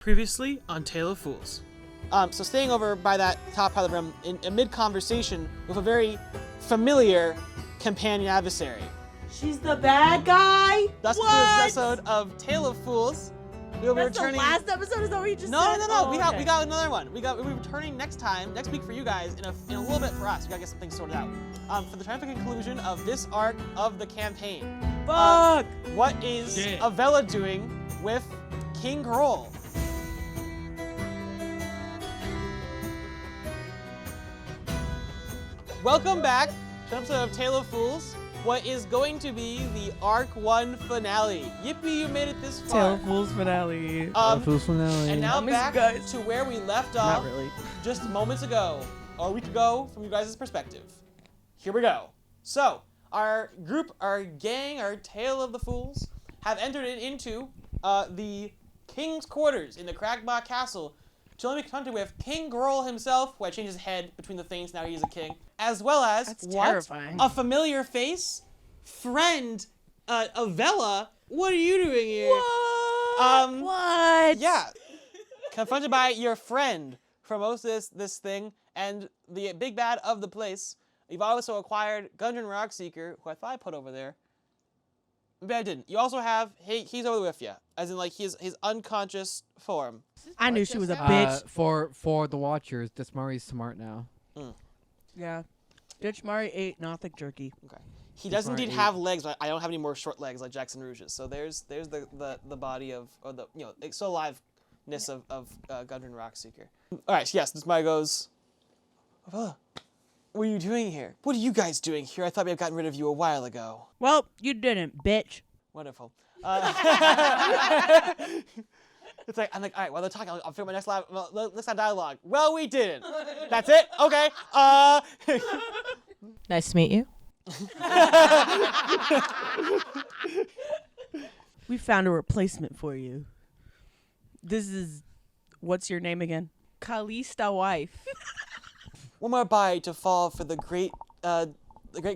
Previously on Tale of Fools. So staying over by that top part of the room in mid-conversation with a very familiar companion adversary. She's the bad guy? That's what? This episode of Tale of Fools. We'll be returning. The last episode? Is that what you just said? No. Oh, we got another one. We'll be returning next week for you guys, in a little bit for us. We gotta get some things sorted out. For the triumphant conclusion of this arc of the campaign. Fuck! What is Avella doing with King Groll? Welcome back to an episode of Tale of Fools, what is going to be the Arc 1 finale. Yippee, you made it this far. Tale of Fools finale. Tale of Fools finale. And now back to where we left off just moments ago, or a week ago from you guys' perspective. Here we go. So, our group, our gang, our Tale of the Fools have entered into the King's Quarters in the Cragbot Castle to be confronted with King Groll himself, who had changed his head between the things, now he's a king, as well as terrifying. A familiar face, friend, Avella. What are you doing here? What? Yeah, confronted by your friend for most of this thing, and the big bad of the place. You've also acquired Gundren Rockseeker, who I thought I put over there. Maybe I didn't. You also have, he's over with you, as in like his unconscious form. I knew she was a bitch. For the Watchers, Dismari's smart now. Yeah. Ditch Mari ate Nothic jerky. Okay. He does indeed have legs, but I don't have any more short legs like Jackson Rouge's. So there's the body of, or the, still aliveness of Gundren Rockseeker. All right. Yes. Dismari goes, Avella, what are you doing here? What are you guys doing here? I thought we had gotten rid of you a while ago. Well, you didn't, bitch. Wonderful. It's like, I'm like, all right, while they're talking, I'll figure my next line dialogue. Well, we didn't. That's it? Okay. Nice to meet you. We found a replacement for you. This is, what's your name again? Kalista wife. One more body to fall for the great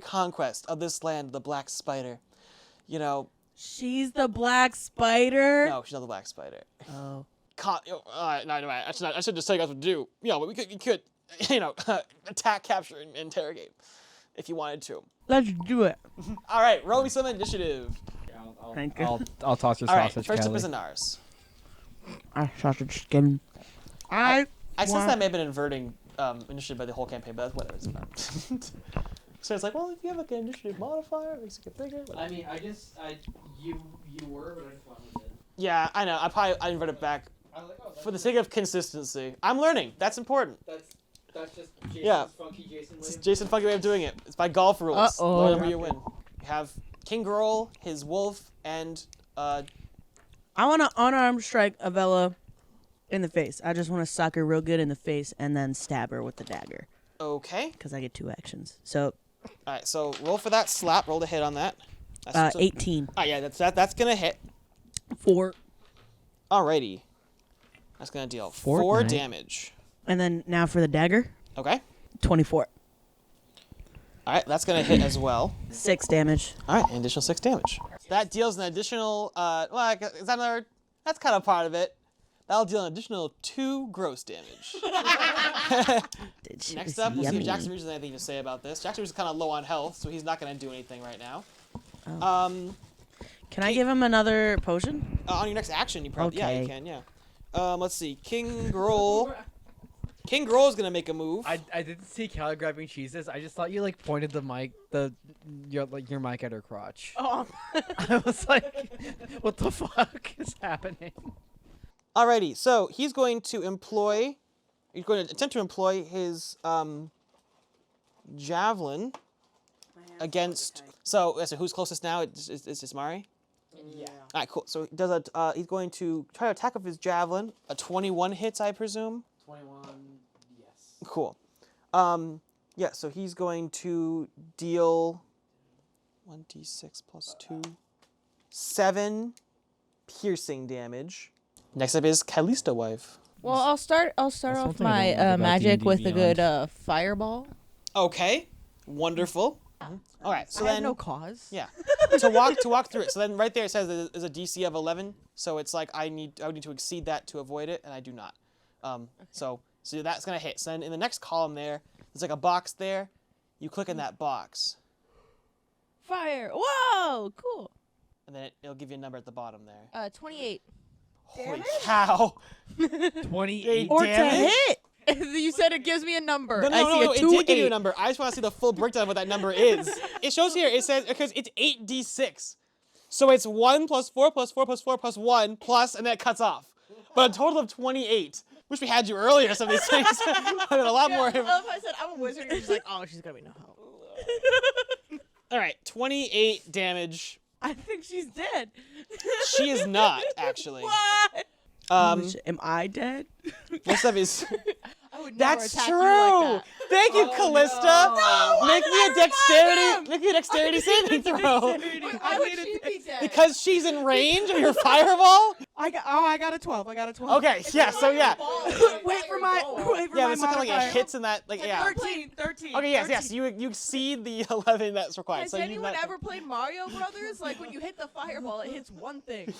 conquest of this land, the Black Spider. She's the Black Spider? No, she's not the Black Spider. Oh. No, I should just tell you guys what to do. But we could attack, capture, and interrogate if you wanted to. Let's do it. All right, roll me some initiative. Yeah, I'll toss your All right, sausage, first up Kelly. is Inars. Sausage skin. I sense that may have been inverting initiative by the whole campaign, but that's whatever. It's fine. So it's like, well, if you have like an initiative modifier, it makes it get bigger. Whatever. I mean, you were, but I just went with it. Yeah, I know. I invert it back for the sake of consistency. I'm learning. That's important. That's just Jason's funky Jason way. It's Jason's funky way of doing it. It's by golf rules. Uh-oh. Whenever you win. You have King Groll, his wolf, and I want to unarmed strike Avella in the face. I just want to sock her real good in the face and then stab her with the dagger. Okay. Because I get 2 actions. So. All right. So roll for that slap. Roll to hit on that. 18. Oh yeah, that's gonna hit. 4. Alrighty. That's gonna deal 4 damage. And then now for the dagger. Okay. 24. All right, that's gonna hit as well. 6 damage. All right, an additional 6 damage. That deals an additional. Is that another? That's kind of part of it. That'll deal an additional 2 gross damage. Next up, we'll see if Jackson Rouge has anything to say about this. Jackson Rouge is kind of low on health, so he's not gonna do anything right now. Oh. Can I give him another potion? On your next action, you probably Okay. yeah, you can, yeah. Let's see, King Groll. King Groll is gonna make a move. I didn't see Callie grabbing cheeses. I just thought you pointed the mic, your mic at her crotch. Oh. I was like, what the fuck is happening? Alrighty, so he's going to attempt to employ his javelin against. So who's closest now? It's Dismari? Yeah. All right, cool. So he does he's going to try to attack with his javelin. A 21 hits, I presume. 21. Yes. Cool. Yeah. So he's going to deal 1d6 plus 2, 7 piercing damage. Next up is Kalista wife. Well, I'll start off something I my don't like about magic D&D with a Beyond. good fireball. Okay. Wonderful. All right, so I then have no cause. yeah, to walk through it. So then right there it says there's a DC of 11. So it's like I would need to exceed that to avoid it, and I do not. So that's gonna hit. So then in the next column there's like a box there. You click in that box, Fire. Whoa, cool. and then it'll give you a number at the bottom there. 28. Holy cow! 28. Or to Damage? hit. You said it gives me a number. No, I see a it 2, did give you a 8. number. I just want to see the full breakdown of what that number is. It shows here, it says, because it's 8d6. So it's 1 plus 4 plus 4 plus 4 plus 1 plus, and then it cuts off. But a total of 28. Wish we had you earlier, some of these things. I mean, a lot more. I love how I said I'm a wizard. You're just like, oh, she's gonna be no help. All right, 28 damage. I think she's dead. She is not, actually. What? Am I dead? Most of his... I would never That's attack true! you like that. Thank you, Callista! No, Make me a dexterity saving throw. Why would she be dead? Because she's in range of your fireball? I got a 12. I got a 12. Okay, yeah, so yeah. Wait for my Yeah, but something like modifier. it hits in that, like, yeah. 13. Okay, yes, you exceed the 11 that's required. Has So you anyone not- ever played Mario Brothers? Like when you hit the fireball, it hits one thing.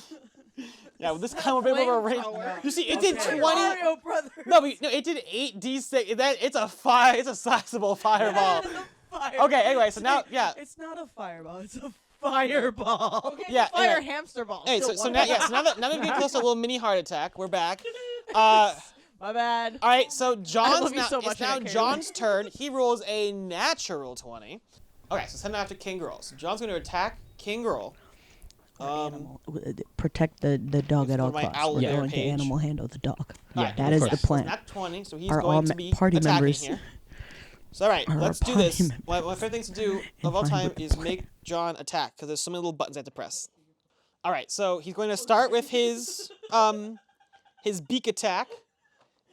Yeah, well, this kind of bit of a range. You see, it did 20. Mario Brothers. No, it did 8d6. It's a sizable fireball. Okay, anyway, so now, yeah. It's not a fireball. It's a fireball. Okay, Yeah, fire anyway. hamster ball. Hey, so now that we're getting close to a little mini heart attack, we're back. My bad. All right, so love you so much, it's now and I care. John's turn. He rolls a natural 20. Okay, so send him after King Girl. So John's going to attack King Girl. Protect the dog at all my costs. owl We're there going to page. animal handle the dog. Yeah, that of is course. the So plan. not 20, so he's Are going all to be party attacking members- here. So all right, Are our let's do party this. members My favorite thing to do of all fine time with the is make John attack because there's so many little buttons I have to press. All right, so he's going to start with his beak attack.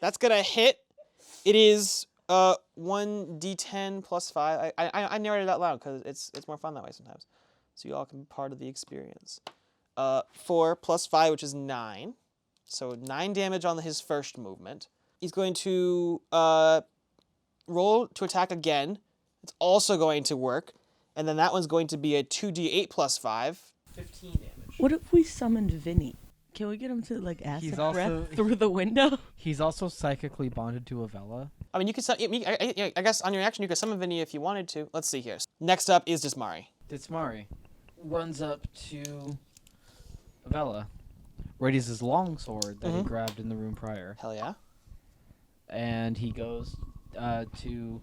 That's gonna hit. It is 1d10 plus 5. I narrated it out loud because it's more fun that way sometimes. So you all can be part of the experience. 4 plus 5, which is 9. So 9 damage on his first movement. He's going to roll to attack again. It's also going to work. And then that one's going to be a 2d8 plus 5. 15 damage. What if we summoned Vinny? Can we get him to like acid He's breath also- through the window? He's also psychically bonded to Avella. I mean, you could. I guess on your action you could summon Vinny if you wanted to. Let's see here. Next up is Dismari. Ditsmari runs up to Avella, readies his long sword that he grabbed in the room prior, Hell yeah. and he goes to,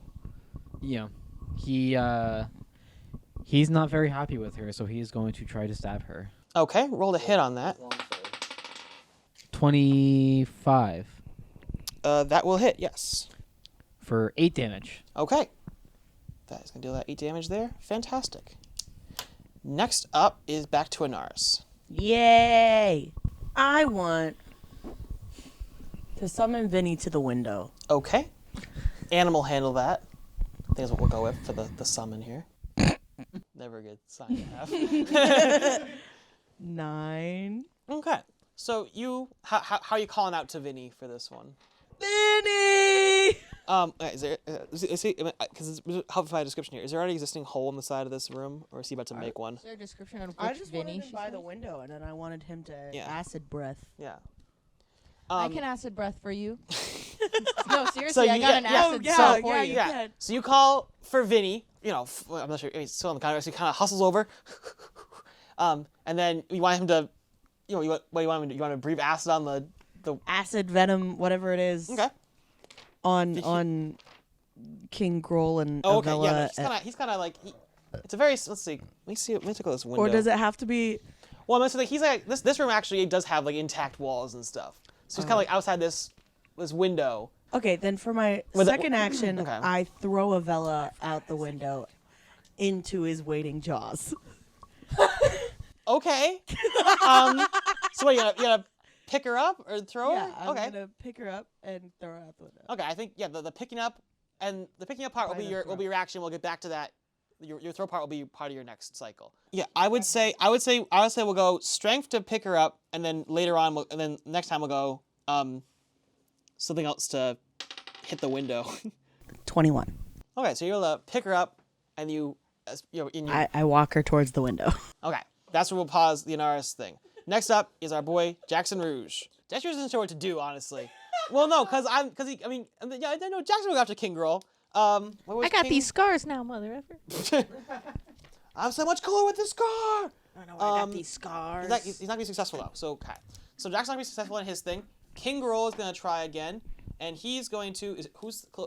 he's not very happy with her, so he's going to try to stab her. Okay, roll a hit on that. 25 That will hit. Yes. for 8 damage. Okay. That is gonna deal that 8 damage there. Fantastic. Next up is back to Anaris. Yay! I want to summon Vinny to the window. Okay. Animal handle that. I think is what we'll go with for the summon here. Never a good sign to have. 9. Okay. So how are you calling out to Vinny for this one? Vinny! Is there? Is he? Because help if I have a description here. Is there already existing hole in the side of this room, or is he about to make one? Is there a description on which I just Vinny wanted she him by said? the window, and then I wanted him to Yeah. acid breath. Yeah. I can acid breath for you. No, seriously, So I you- got an yeah, acid yeah, spell yeah, for you. Yeah. can. So you call for Vinny. You know, I'm not sure. He's still on the counter, so he kind of hustles over. And then you want him to, what do you want him to do? You want him to breathe acid on the Acid, venom, whatever it is. Okay. On King Grohl and Oh, okay. Avella. Yeah. No, he's kind of like. It's a very. Let's see. Let me see. Let me take a look at this window. or does it have to be? Well, I'm like he's like this room actually does have like intact walls and stuff. So he's kind of like outside this window. Okay, then for my With a- second action, Okay. I throw Avella out the window into his waiting jaws. Okay. So what, you gonna pick her up or throw Yeah, her? I'm Okay. gonna pick her up and throw her out the window. Okay, I think the picking up and the picking up part will By be the your throw. action. We'll get back to that. Your throw part will be part of your next cycle. Yeah, I would say we'll go strength to pick her up, and then later on, and then next time we'll go something else to hit the window. 21. Okay, so you'll pick her up, and you in your. I walk her towards the window. Okay, that's where we'll pause the Anaris thing. Next up is our boy Jackson Rouge. Jackson Rouge doesn't know what to do, honestly. Well, no, I know Jackson will go after King Girl. I got these scars now, mother effer. I'm so much cooler with this scar. I know I got these scars. He's not gonna be successful though. So okay, so Jackson's not gonna be successful in his thing. King Girl is gonna try again, and he's going to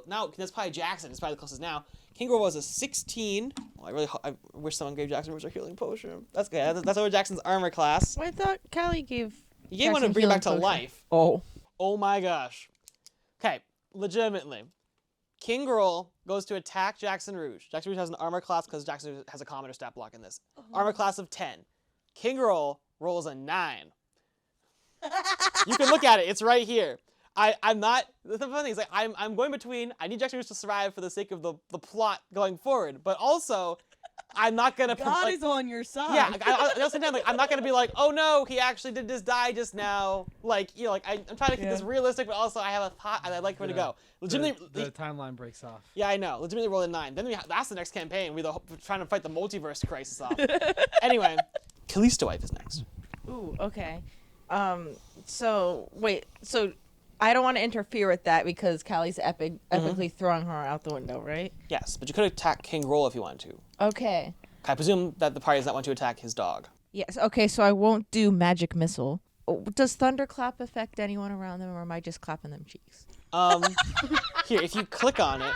now? That's probably Jackson. It's probably the closest now. King Girl was a 16. Well, I wish someone gave Jackson a healing potion. That's good. That's over Jackson's armor class. Well, I thought Callie gave. He gave one to bring it back to life. Oh. Oh my gosh. Okay, legitimately. King Girl goes to attack Jackson Rouge. Jackson Rouge has an armor class because Jackson Rouge has a commoner stat block in this. Armor class of 10. King Girl rolls a 9. You can look at it. It's right here. I'm not. The funny thing is, like, I'm going between. I need Jackson Rouge to survive for the sake of the plot going forward, but also, I'm not gonna. God is on your side. Yeah, at the same time, like, I'm not gonna be like, oh no, he actually did just die just now. Like, I'm trying to keep this realistic, but also I have a thought and I'd like where to go. Legitimately, the timeline breaks off. Yeah, I know. Legitimately rolled a 9. Then that's the next campaign. We're trying to fight the multiverse crisis off. Anyway, Callisto Wife is next. Ooh, okay. So I don't want to interfere with that because Callie's epically throwing her out the window, right? Yes, but you could attack King Roll if you wanted to. Okay. I presume that the party does not want to attack his dog. Yes. Okay. So I won't do magic missile. Does thunderclap affect anyone around them, or am I just clapping them cheeks? Here, if you click on it,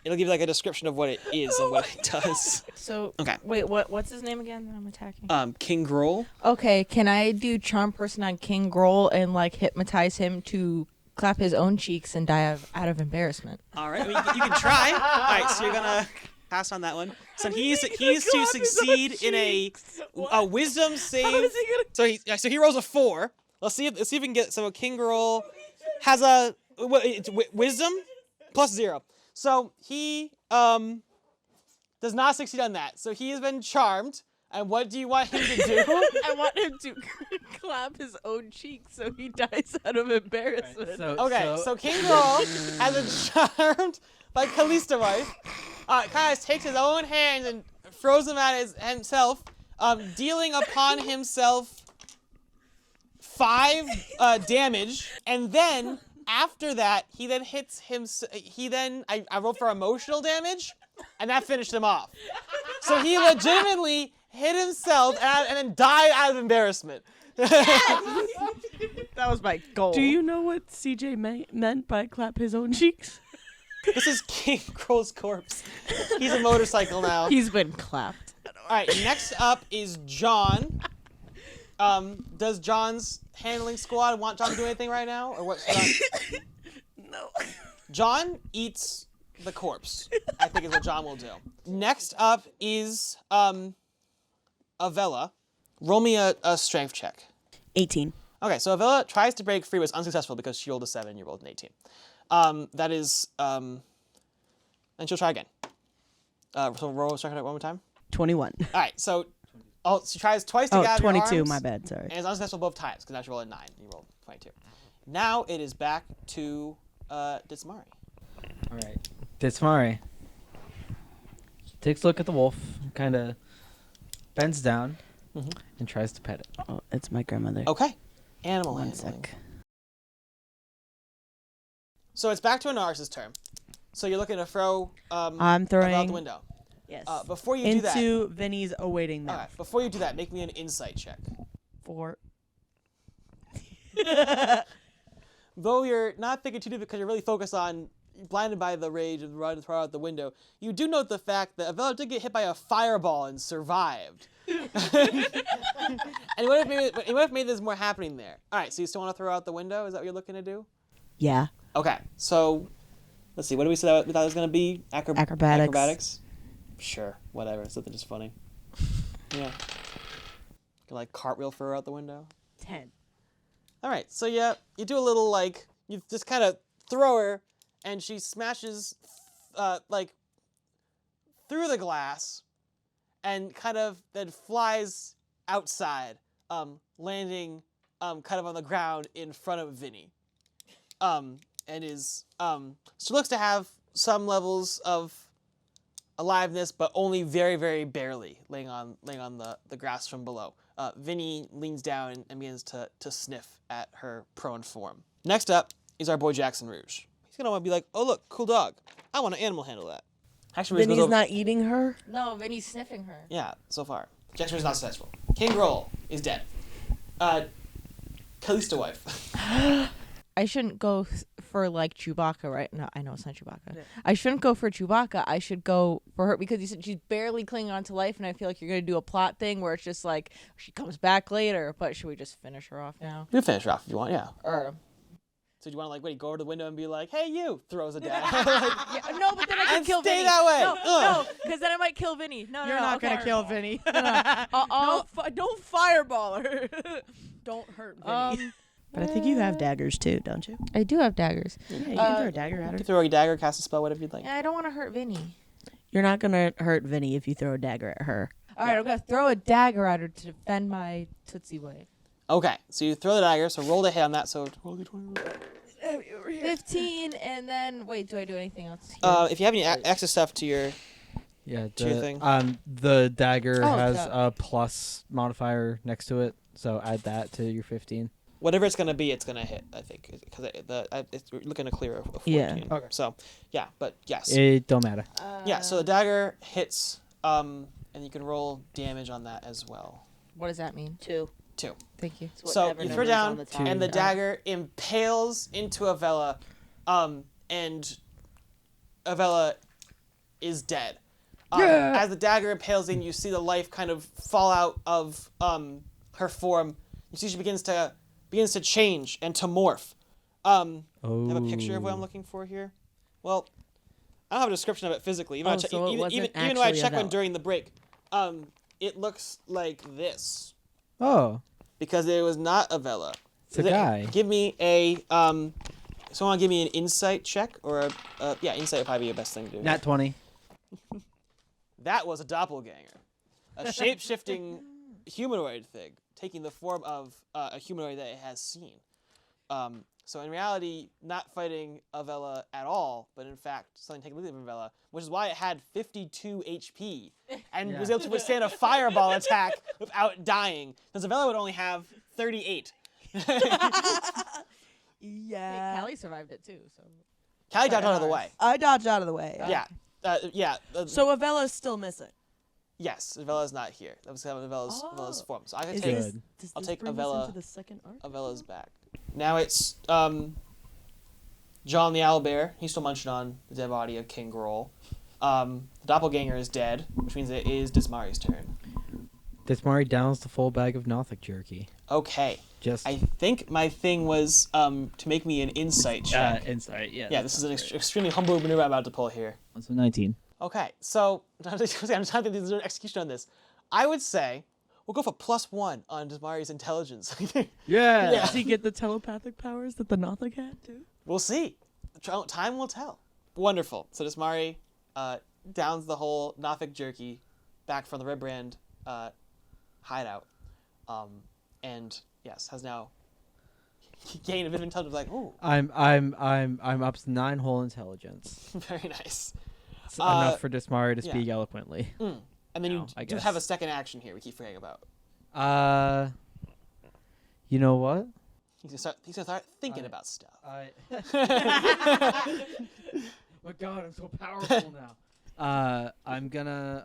it'll give you like a description of what it is and what it does. So okay. Wait, what's his name again that I'm attacking? King Groll. Okay, can I do charm person on King Groll and like hypnotize him to clap his own cheeks and die out of embarrassment? All right, I mean, you can try. All right, so you're gonna pass on that one. So he's to succeed in a wisdom save. How is he gonna... So he rolls a 4. Let's see if we can get. So King Groll has a wisdom plus 0. So he does not succeed on that. So he has been charmed. And what do you want him to do? I want him to clap his own cheek so he dies out of embarrassment. Right, so King Groll has been charmed by Callisto Wife. Kind of takes his own hands and throws them at himself, dealing upon himself 5 damage. And then after that, he then hits him. I rolled for emotional damage, and that finished him off. So he legitimately hit himself and then died out of embarrassment. That was my goal. Do you know what CJ meant by clap his own cheeks? This is King Groll's corpse. He's a motorcycle now. He's been clapped. All right, next up is John. Does John's handling squad want John to do anything right now, or what? No. John eats the corpse, I think is what John will do. Next up is Avella. Roll me a strength check. 18. Okay, so Avella tries to break free, but is unsuccessful because she rolled a 7 and you rolled an 18. That is, and she'll try again. So roll strength check one more time. 21. All right, so she tries twice to get out of 22, your arms, my bad, sorry. And it's unsuccessful both times, because now she rolled a 9, and you rolled 22. Now it is back to Ditsmari. All right. Ditsmari takes a look at the wolf, kind of bends down, and tries to pet it. Oh, it's my grandmother. Okay. Animal One handling. sec. So it's back to Anaris' turn. So you're looking to throw I'm throwing out the window. Yes. Before you do that, into Vinny's awaiting mouth. all right, before you do that, make me an insight check. 4. Though you're not thinking too deep because you're really focused on blinded by the rage of the throw out the window, you do note the fact that Avella did get hit by a fireball and survived. And it would have made this more happening there. All right, so you still want to throw out the window? Is that what you're looking to do? Yeah. Okay, so let's see. What did we say we thought it was going to be? Acrobatics? Sure, whatever. Something just funny. Yeah. Can like cartwheel throw her out the window? 10. All right, so yeah, you do a little like, you just kind of throw her, and she smashes like through the glass, and kind of then flies outside, landing kind of on the ground in front of Vinny. And is she looks to have some levels of aliveness, but only very, very barely, laying on the grass from below. Vinny leans down and begins to sniff at her prone form. Next up is our boy Jackson Rouge. He's gonna want to be like, oh look, cool dog. I want to animal handle that. Jackson Rouge Vinny's not eating her? No, Vinny's sniffing her. Yeah, so far. Jackson Rouge is not successful. King Groll is dead. Calista wife. I shouldn't go for like Chewbacca, right? No, I know it's not Chewbacca. Yeah. I shouldn't go for Chewbacca. I should go for her because you said she's barely clinging on to life, and I feel like you're gonna do a plot thing where it's just like she comes back later. But should we just finish her off now? You can finish her off if you want, yeah. Or So do you want to like go over to the window and be like, "Hey, you!" Throws a dagger. yeah, no, but then I can And kill stay Vinny. that way. No, because then I might kill Vinny. No, You're no, not okay. gonna kill Vinny. Don't fireball her. Don't hurt Vinny. But I think you have daggers too, don't you? I do have daggers. Yeah, you can throw a dagger at her. You can throw a dagger, cast a spell, whatever you'd like. Yeah, I don't want to hurt Vinny. You're not gonna hurt Vinny if you throw a dagger at her. All right, I'm gonna throw a dagger at her to defend my Tootsie Wife. Okay, so you throw the dagger. So roll the hit on that. So roll the 20. 15, and then wait, do I do anything else? If you have any extra stuff to your Yeah, to your thing. the dagger Oh, has duh. a plus modifier next to it, so add that to your 15. Whatever it's gonna be, it's gonna hit. I think because it's looking to clear a 14. Yeah. Okay. So yeah, but yes. It don't matter. Yeah. So the dagger hits. And you can roll damage on that as well. What does that mean? 2. 2. Thank you. So whatever you throw number's down, on the top. and the dagger impales into Avella, and Avella is dead. As the dagger impales in, you see the life kind of fall out of her form. You see she begins to change and to morph. I have a picture of what I'm looking for here. Well, I don't have a description of it physically. Even so it wasn't even though I actually checked one Avella. during the break, it looks like this Oh, because it was not Avella. it's a guy. Give me a someone give me an insight check or insight would probably be the best thing to do. Nat 20. That was a doppelganger, a shape-shifting humanoid thing taking the form of a humanoid that it has seen. So in reality, not fighting Avella at all, but in fact something taking with Avella, which is why it had 52 HP and was able to withstand a fireball attack without dying. Because Avella would only have 38. Yeah. Callie survived it too, so. Callie dodged out of the way. I dodged out of the way. Yeah. So Avella's still missing. Yes, Avella's not here. That was Avella's form. So I can Is take this, Good. does I'll this take bring Avella- us into the second arc? Avella's back. Now it's John the Owlbear. He's still munching on the dead body of King Groll. The doppelganger is dead, which means it is Dismari's turn. Dismari downs the full bag of Nothic jerky. Okay. Just I think my thing was to make me an insight check. insight. Yeah. Yeah, this is an extremely humble maneuver I'm about to pull here. That's a 19. Okay, so I'm trying to think there's an execution on this. I would say we'll go for +1 on Dismari's intelligence. Yeah. Yeah. Does he get the telepathic powers that the Nothic had too? We'll see. Time will tell. Wonderful. So Dismari downs the whole Nothic jerky back from the Red Brand hideout, and yes, has now gained a bit of intelligence. Like, ooh, I'm up to 9 whole intelligence. very nice. It's enough for Dismari to yeah. speak eloquently. And then No, you I do guess. have a second action here. We keep forgetting about. You know what? He's gonna start thinking about stuff. Oh God, I'm so powerful now. I'm gonna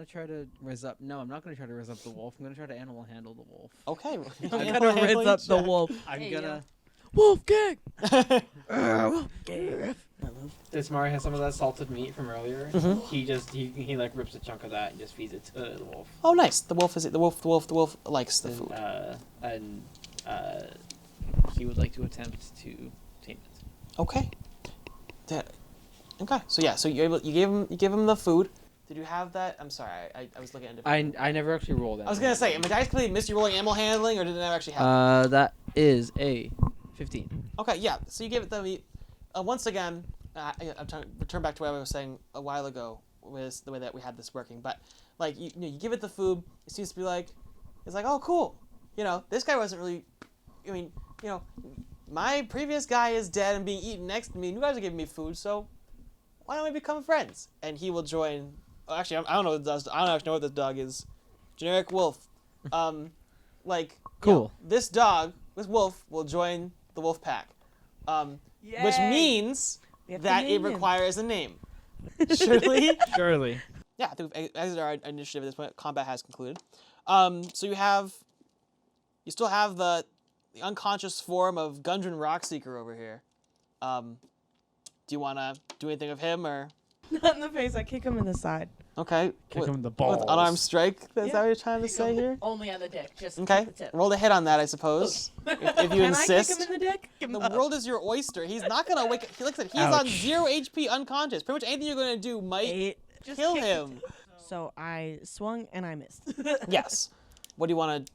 try to res up. No, I'm not gonna try to res up the wolf. I'm gonna try to animal handle the wolf. Okay. I'm gonna raise up the wolf. I'm Hey, gonna. Wolf gang. Dismari has some of that salted meat from earlier. He like rips a chunk of that and just feeds it to the wolf. Oh, nice. The wolf likes the food. And he would like to attempt to tame it. Okay. Okay. So yeah. So you gave him the food. Did you have that? I'm sorry. I was looking at a different. I never actually rolled that. I was gonna say, am I completely missed you rolling animal handling, or did it never actually happen? That is a 15. Okay, yeah. So you gave it the meat. Once again, I'm trying to return back to what I was saying a while ago with the way that we had this working. But like you give it the food, it seems to be like, it's like, oh cool, this guy wasn't really. I mean, my previous guy is dead and being eaten next to me. And you guys are giving me food, so why don't we become friends? And he will join. Well, actually, I don't know what it does. I don't actually know what this dog is. Generic wolf. Like, Cool. This wolf, will join the wolf pack. Which means that it requires a name. Surely? Surely. Yeah, I think we've exited our initiative at this point. Combat has concluded. So you still have the unconscious form of Gundren Rockseeker over here. Do you want to do anything with him, or? Not in the face. I kick him in the side. Okay. Kick him in the balls. With unarmed strike? Is that what you're trying to say here? Only on the dick. Just Okay. the tip. Roll a hit on that, I suppose. If you insist. Can I kick him in the dick? The world is your oyster. He's not going to wake up. Like I said, he's on 0 HP unconscious. Pretty much anything you're going to do might kill him. So I swung and I missed. Yes. What do you want to...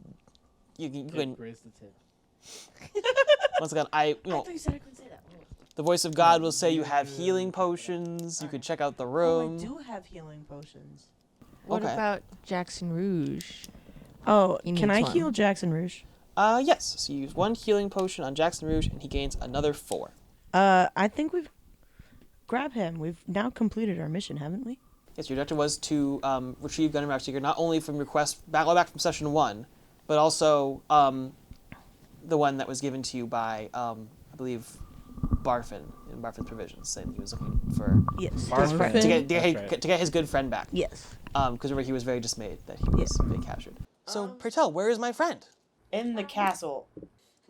You can... Raise the tip. Once again, I thought you said I couldn't say that. the voice of God will say you have healing potions. You could check out the room. I do have healing potions. What Okay. about Jackson Rouge? Oh, He can needs I one. heal Jackson Rouge? Yes. So you use 1 healing potion on Jackson Rouge, and he gains another 4. I think we've grabbed him. We've now completed our mission, haven't we? Yes, your objective was to retrieve Gundren Rockseeker not only from request back from session 1, but also the one that was given to you by I believe Barfin in Barfin's provisions, saying he was looking for Yes. Barfin. to get his good friend back. Yes. Because remember he was very dismayed that he was being captured. So Pertel, where is my friend? In the castle.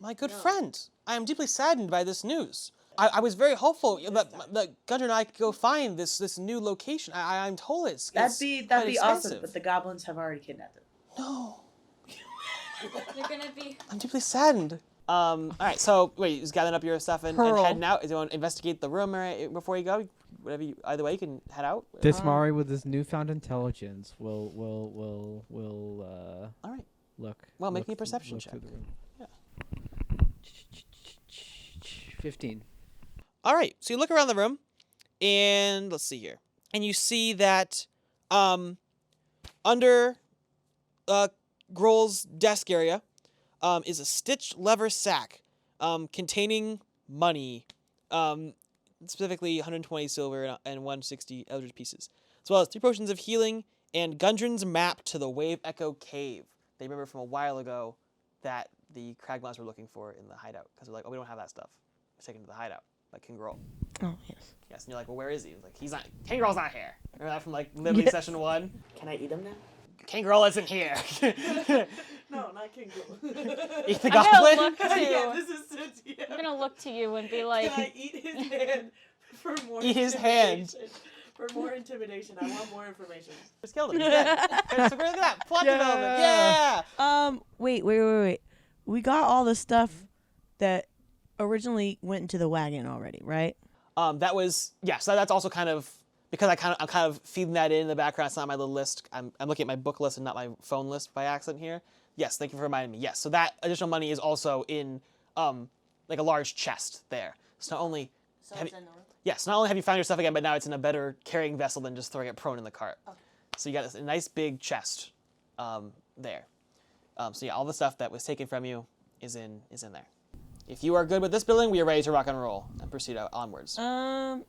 My good friend, I am deeply saddened by this news. I was very hopeful that Gunter and I could go find this new location. I'm told it's That'd quite be awesome, expensive. but the goblins have already kidnapped him. No, They're gonna be. I'm deeply saddened. All right, so wait, just gathering up your stuff and heading out. Do you want to investigate the room before you go? Whatever you, either way, you can head out. Dismari with his newfound intelligence will All right. look. Well, make look me a perception look through check. the room. Yeah. 15. All right, so you look around the room, and let's see here, and you see that under Grohl's desk area is a stitched leather sack containing money, specifically 120 silver and 160 eldritch pieces, as well as 3 potions of healing and Gundren's map to the Wave Echo Cave. They remember from a while ago that the Kragmas were looking for in the hideout, because they're like, oh, we don't have that stuff. It's taken to the hideout by King Grohl. Oh, yes. Yes, and you're like, well, where is he? Like, he's not. King Grohl's not here. Remember that from like literally session 1? Can I eat him now? King Grohl isn't here. No, not King Grohl. Eat the I'm gonna goblin. look to. Yeah, this is Cynthia. I'm gonna look to you and be like, Can I eat his hand for more Eat his hand. intimidation? For more intimidation. I want more information. Just killed him. He's dead. Okay, so look at that plot development. Yeah. Wait. We got all the stuff that originally went into the wagon already, right? That was So that's also kind of because I'm kind of feeding that in the background. It's not my little list. I'm looking at my book list and not my phone list by accident here. Yes, thank you for reminding me. Yes, so that additional money is also in like a large chest there. So not only not only have you found your stuff again, but now it's in a better carrying vessel than just throwing it prone in the cart. Okay. So you got a nice big chest there. So yeah, all the stuff that was taken from you is in there. If you are good with this building, we are ready to rock and roll and proceed onwards. Yeah,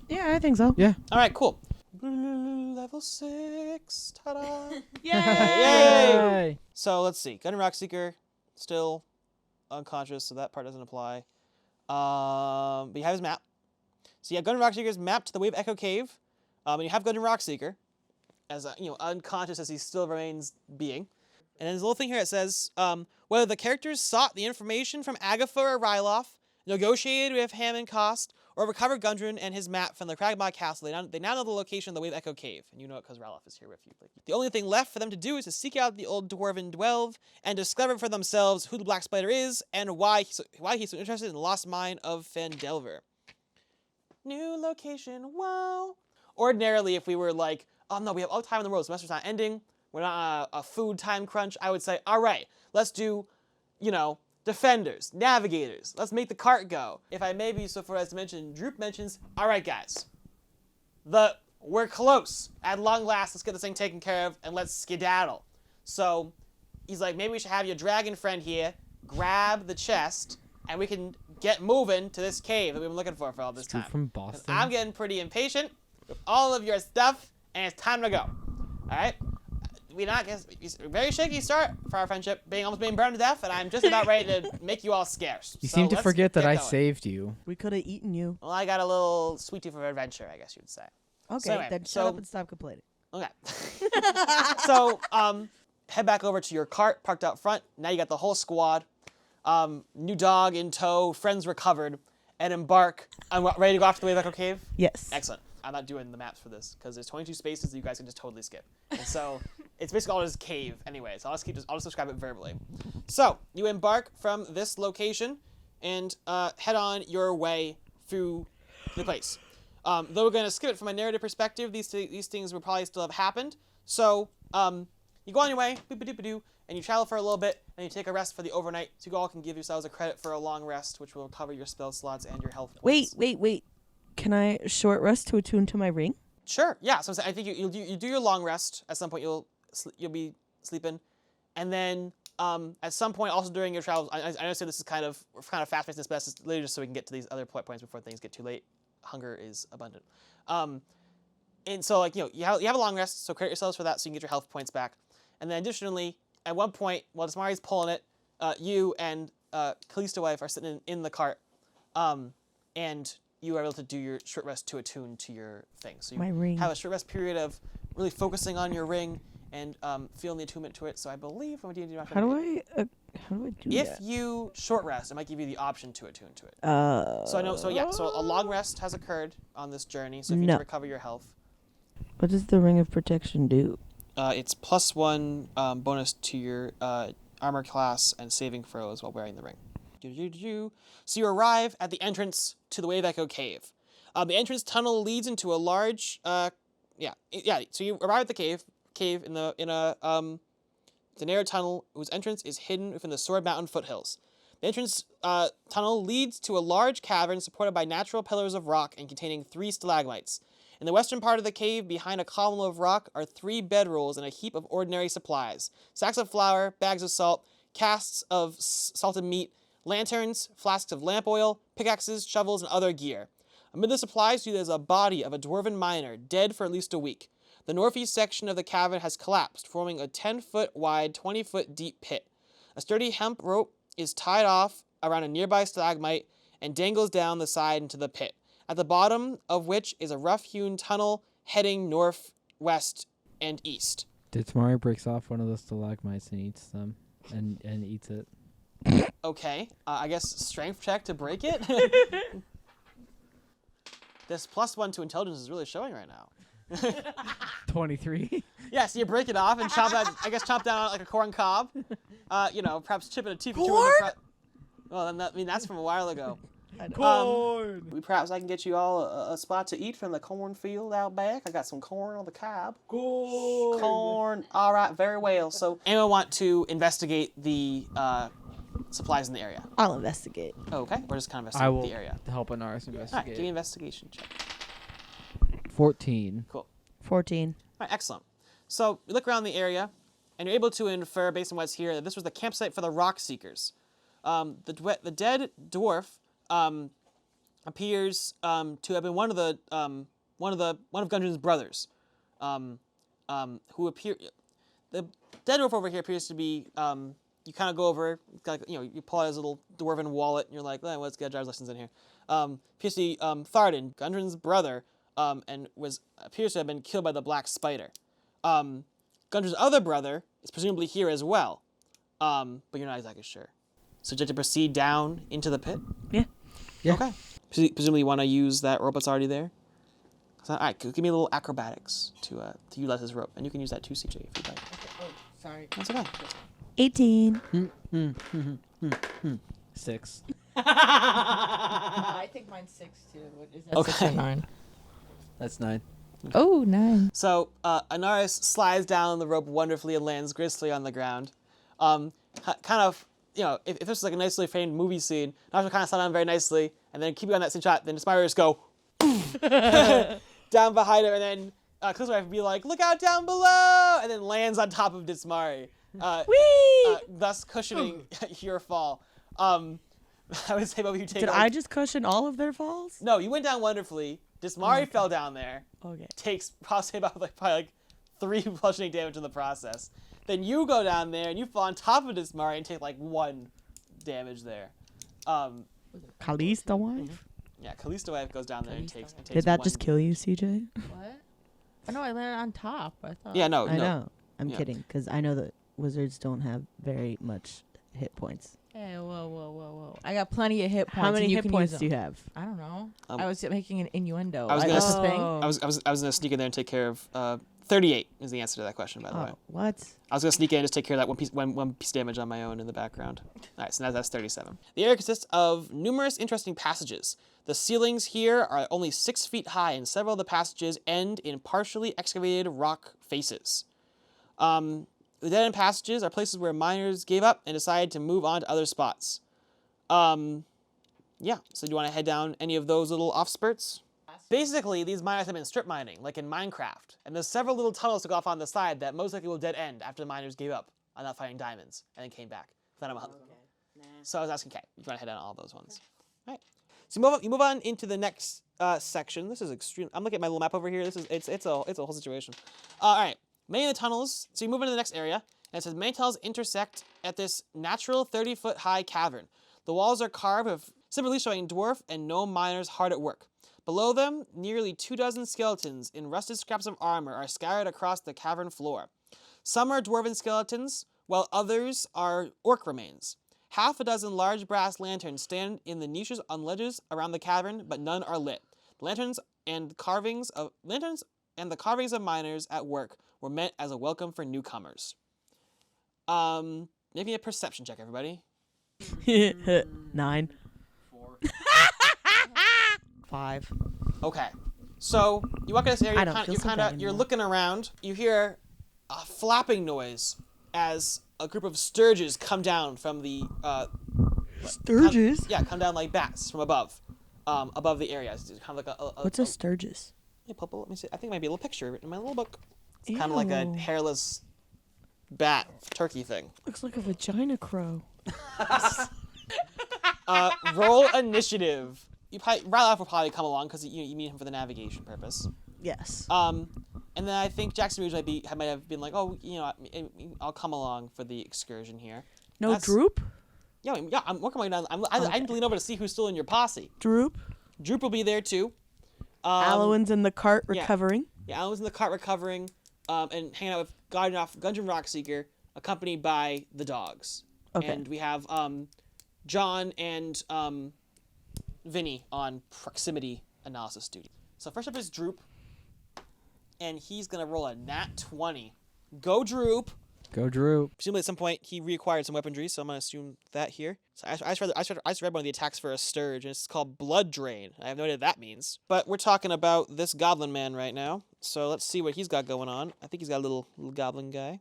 I think so. Yeah. All right, cool. Level 6. Ta-da! Yay! Yay! So let's see. Gundren Rockseeker still unconscious, so that part doesn't apply. But you have his map. So you have Gundren Rockseeker's map to the Wave Echo Cave, and you have Gundren Rockseeker as unconscious as he still remains being. And then there's a little thing here that says whether the characters sought the information from Agatha or Ryloth, negotiated with Hammond Cost, or recovered Gundren and his map from the Cragmaw Castle, they now know the location of the Wave Echo Cave, and you know it because Ryloth is here with you. The only thing left for them to do is to seek out the old dwarven delve and discover for themselves who the Black Spider is and why he's so interested in the lost mine of Phandelver. New location, wow. Ordinarily, if we were like, oh no, we have all the time in the world, the semester's not ending, we're not on a food time crunch, I would say, all right, let's do, defenders, navigators. Let's make the cart go. If I may be so far as to mention, Droop mentions, all right, guys, we're close. At long last, let's get this thing taken care of and let's skedaddle. So he's like, maybe we should have your dragon friend here grab the chest and we can get moving to this cave that we've been looking for all this time. From Boston. I'm getting pretty impatient with all of your stuff, and it's time to go. All right? It's a very shaky start for our friendship, almost being burned to death, and I'm just about ready to make you all scarce. You seem to let's forget that get I going. saved you. We could have eaten you. Well, I got a little sweet tooth of adventure, I guess you would say. Okay, anyway, then shut up and stop complaining. Okay. So, head back over to your cart parked out front. Now you got the whole squad. New dog in tow, friends recovered, and embark. I'm ready to go off to the Wayback Cave? Yes. Excellent. I'm not doing the maps for this because there's 22 spaces that you guys can just totally skip. And so it's basically all just cave anyway. So I'll just describe it verbally. So you embark from this location and head on your way through the place. Though we're going to skip it from a narrative perspective, these things will probably still have happened. So you go on your way, boop-a-doop-a-doo, and you travel for a little bit, and you take a rest for the overnight. So you all can give yourselves a credit for a long rest, which will cover your spell slots and your health points. Wait. Can I short rest to attune to my ring? Sure. Yeah. So I think you do your long rest. At some point, you'll be sleeping, and then at some point, also during your travels, I understand this is kind of fast paced and best. It's literally just so we can get to these other points before things get too late. Hunger is abundant, and so you have a long rest. So credit yourselves for that, so you can get your health points back. And then additionally, at one point, while Desmari's pulling it, you and Callisto wife are sitting in the cart, and you are able to do your short rest to attune to your thing. So you My ring. have a short rest period of really focusing on your ring and feeling the attunement to it. So I believe from a D&D How do I do if that? you short rest, it might give you the option to attune to it. So a long rest has occurred on this journey. So if you need to recover your health, What does the Ring of Protection do? it's +1 bonus to your armor class and saving throws while wearing the ring. So you arrive at the entrance to the Wave Echo Cave. The entrance tunnel leads into a large, So you arrive at the cave in the narrow tunnel whose entrance is hidden within the Sword Mountain foothills. The entrance tunnel leads to a large cavern supported by natural pillars of rock and containing 3 stalagmites. In the western part of the cave, behind a column of rock, are 3 bedrolls and a heap of ordinary supplies: sacks of flour, bags of salt, casks of salted meat, lanterns, flasks of lamp oil, pickaxes, shovels, and other gear. Amid the supplies, you see there's a body of a dwarven miner, dead for at least a week. The northeast section of the cavern has collapsed, forming a 10-foot wide, 20-foot deep pit. A sturdy hemp rope is tied off around a nearby stalagmite and dangles down the side into the pit, at the bottom of which is a rough-hewn tunnel heading north, west, and east. Ditsmari breaks off one of those stalagmites and eats them, and eats it. Okay, I guess strength check to break it? This +1 to intelligence is really showing right now. 23. Yeah, so you break it off and chomp down on it like a corn cob. Perhaps chip it a teeth or two. Corn? Well, that's from a while ago. Corn! Perhaps I can get you all a spot to eat from the cornfield out back. I got some corn on the cob. Corn. All right, very well. So, anyone want to investigate the supplies in the area? I'll investigate. Okay, we're just kind of I investigating will the area. help Anaris All right, investigate. give me an investigation check. 14. Cool. 14. All right, excellent. So you look around the area, and you're able to infer, based on what's here, that this was the campsite for the Rockseekers. The dead dwarf appears to have been one of Gundren's brothers, who appear. The dead dwarf over here appears to be. You kind of go over, you pull out his little dwarven wallet, and you're like, let's get a driver's license in here. Appears to be Tharden, Gundren's brother, and appears to have been killed by the Black Spider. Gundren's other brother is presumably here as well, but you're not exactly sure. So do you have to proceed down into the pit? Yeah. Yeah. Okay. Presumably you want to use that rope that's already there? All right, give me a little acrobatics to utilize this rope, and you can use that too, CJ, if you'd like. Sorry. That's okay. 18. 6. I think mine's 6 too. Is that 6 or 9? That's 9. Oh, 9. So Anaris slides down the rope wonderfully and lands gracefully on the ground. Kind of, if this was like a nicely framed movie scene, Anaris would kind of slide down very nicely, and then keep you on that same shot, then Desmari just go down behind him, and then Callisto would be like, look out down below, and then lands on top of Desmari, thus cushioning your fall. I would say, but you take. Did I just cushion all of their falls? No, you went down wonderfully. Dismari fell down there. Okay. Takes probably about 3 bludgeoning damage in the process. Then you go down there and you fall on top of Dismari and take 1 damage there. Kalista wife? Yeah, Kalista wife goes down there and takes. Did that 1. just kill you, CJ? What? Oh no, I landed on top. I thought. Yeah, no, I no. know. I'm Yeah. kidding, because I know that wizards don't have very much hit points. Hey, whoa. I got plenty of hit points. How many and you hit can points use do you them. have? I don't know. Um, I was making an innuendo. I was gonna That's s- the thing. Oh. I was gonna sneak in there and take care of 38 is the answer to that question, by the way. Oh, what? I was gonna sneak in and just take care of that one piece damage on my own in the background. All right, so now that's 37. The area consists of numerous interesting passages. The ceilings here are only 6 feet high, and several of the passages end in partially excavated rock faces. The dead-end passages are places where miners gave up and decided to move on to other spots. Yeah, so do you want to head down any of those little off-spurts? Basically, these miners have been strip mining, like in Minecraft, and there's several little tunnels to go off on the side that most likely will dead end after the miners gave up on not finding diamonds and then came back. So I was asking, okay, you want to head down all those ones? All right. So you move on into the next section. This is extreme. I'm looking at my little map over here. It's a whole situation. All right. Many of the tunnels. So you move into the next area, and it says many tunnels intersect at this natural 30-foot high cavern. The walls are carved with similarly showing dwarf and gnome miners hard at work. Below them, nearly 24 skeletons in rusted scraps of armor are scattered across the cavern floor. Some are dwarven skeletons, while others are orc remains. Half a dozen large brass lanterns stand in the niches on ledges around the cavern, but none are lit. Lanterns and the carvings of miners at work were meant as a welcome for newcomers. Maybe a perception check, everybody. 9. 5. Okay, so you walk in this area. I don't feel so bad You're anymore. looking around. You hear a flapping noise as a group of sturges come down from the Sturgis? come down like bats from above the area. It's kind of like What's a Sturgis? let me see. I think it might be a little picture in my little book. It's kind of like a Ew. hairless bat turkey thing. Looks like a vagina crow. Roll initiative. Rylaf will probably come along because you need him for the navigation purpose. Yes. And then I think Jackson Rouge might have been like, oh, I'll come along for the excursion here. No That's- Droop? Yeah, I'm working my way down. I need to lean over to see who's still in your posse. Droop? Droop will be there too. Alowin's in the cart yeah. recovering. Yeah, Alan's in the cart recovering, and hanging out with Gungeon Rockseeker, accompanied by the dogs. Okay. And we have John and Vinny on proximity analysis duty. So first up is Droop, and he's gonna roll a nat 20. Go Droop. Go Drew. Presumably at some point he reacquired some weaponry, so I'm gonna assume that here. So I just read one of the attacks for a Sturge, and it's called Blood Drain. I have no idea what that means. But we're talking about this Goblin Man right now, so let's see what he's got going on. I think he's got a little Goblin guy.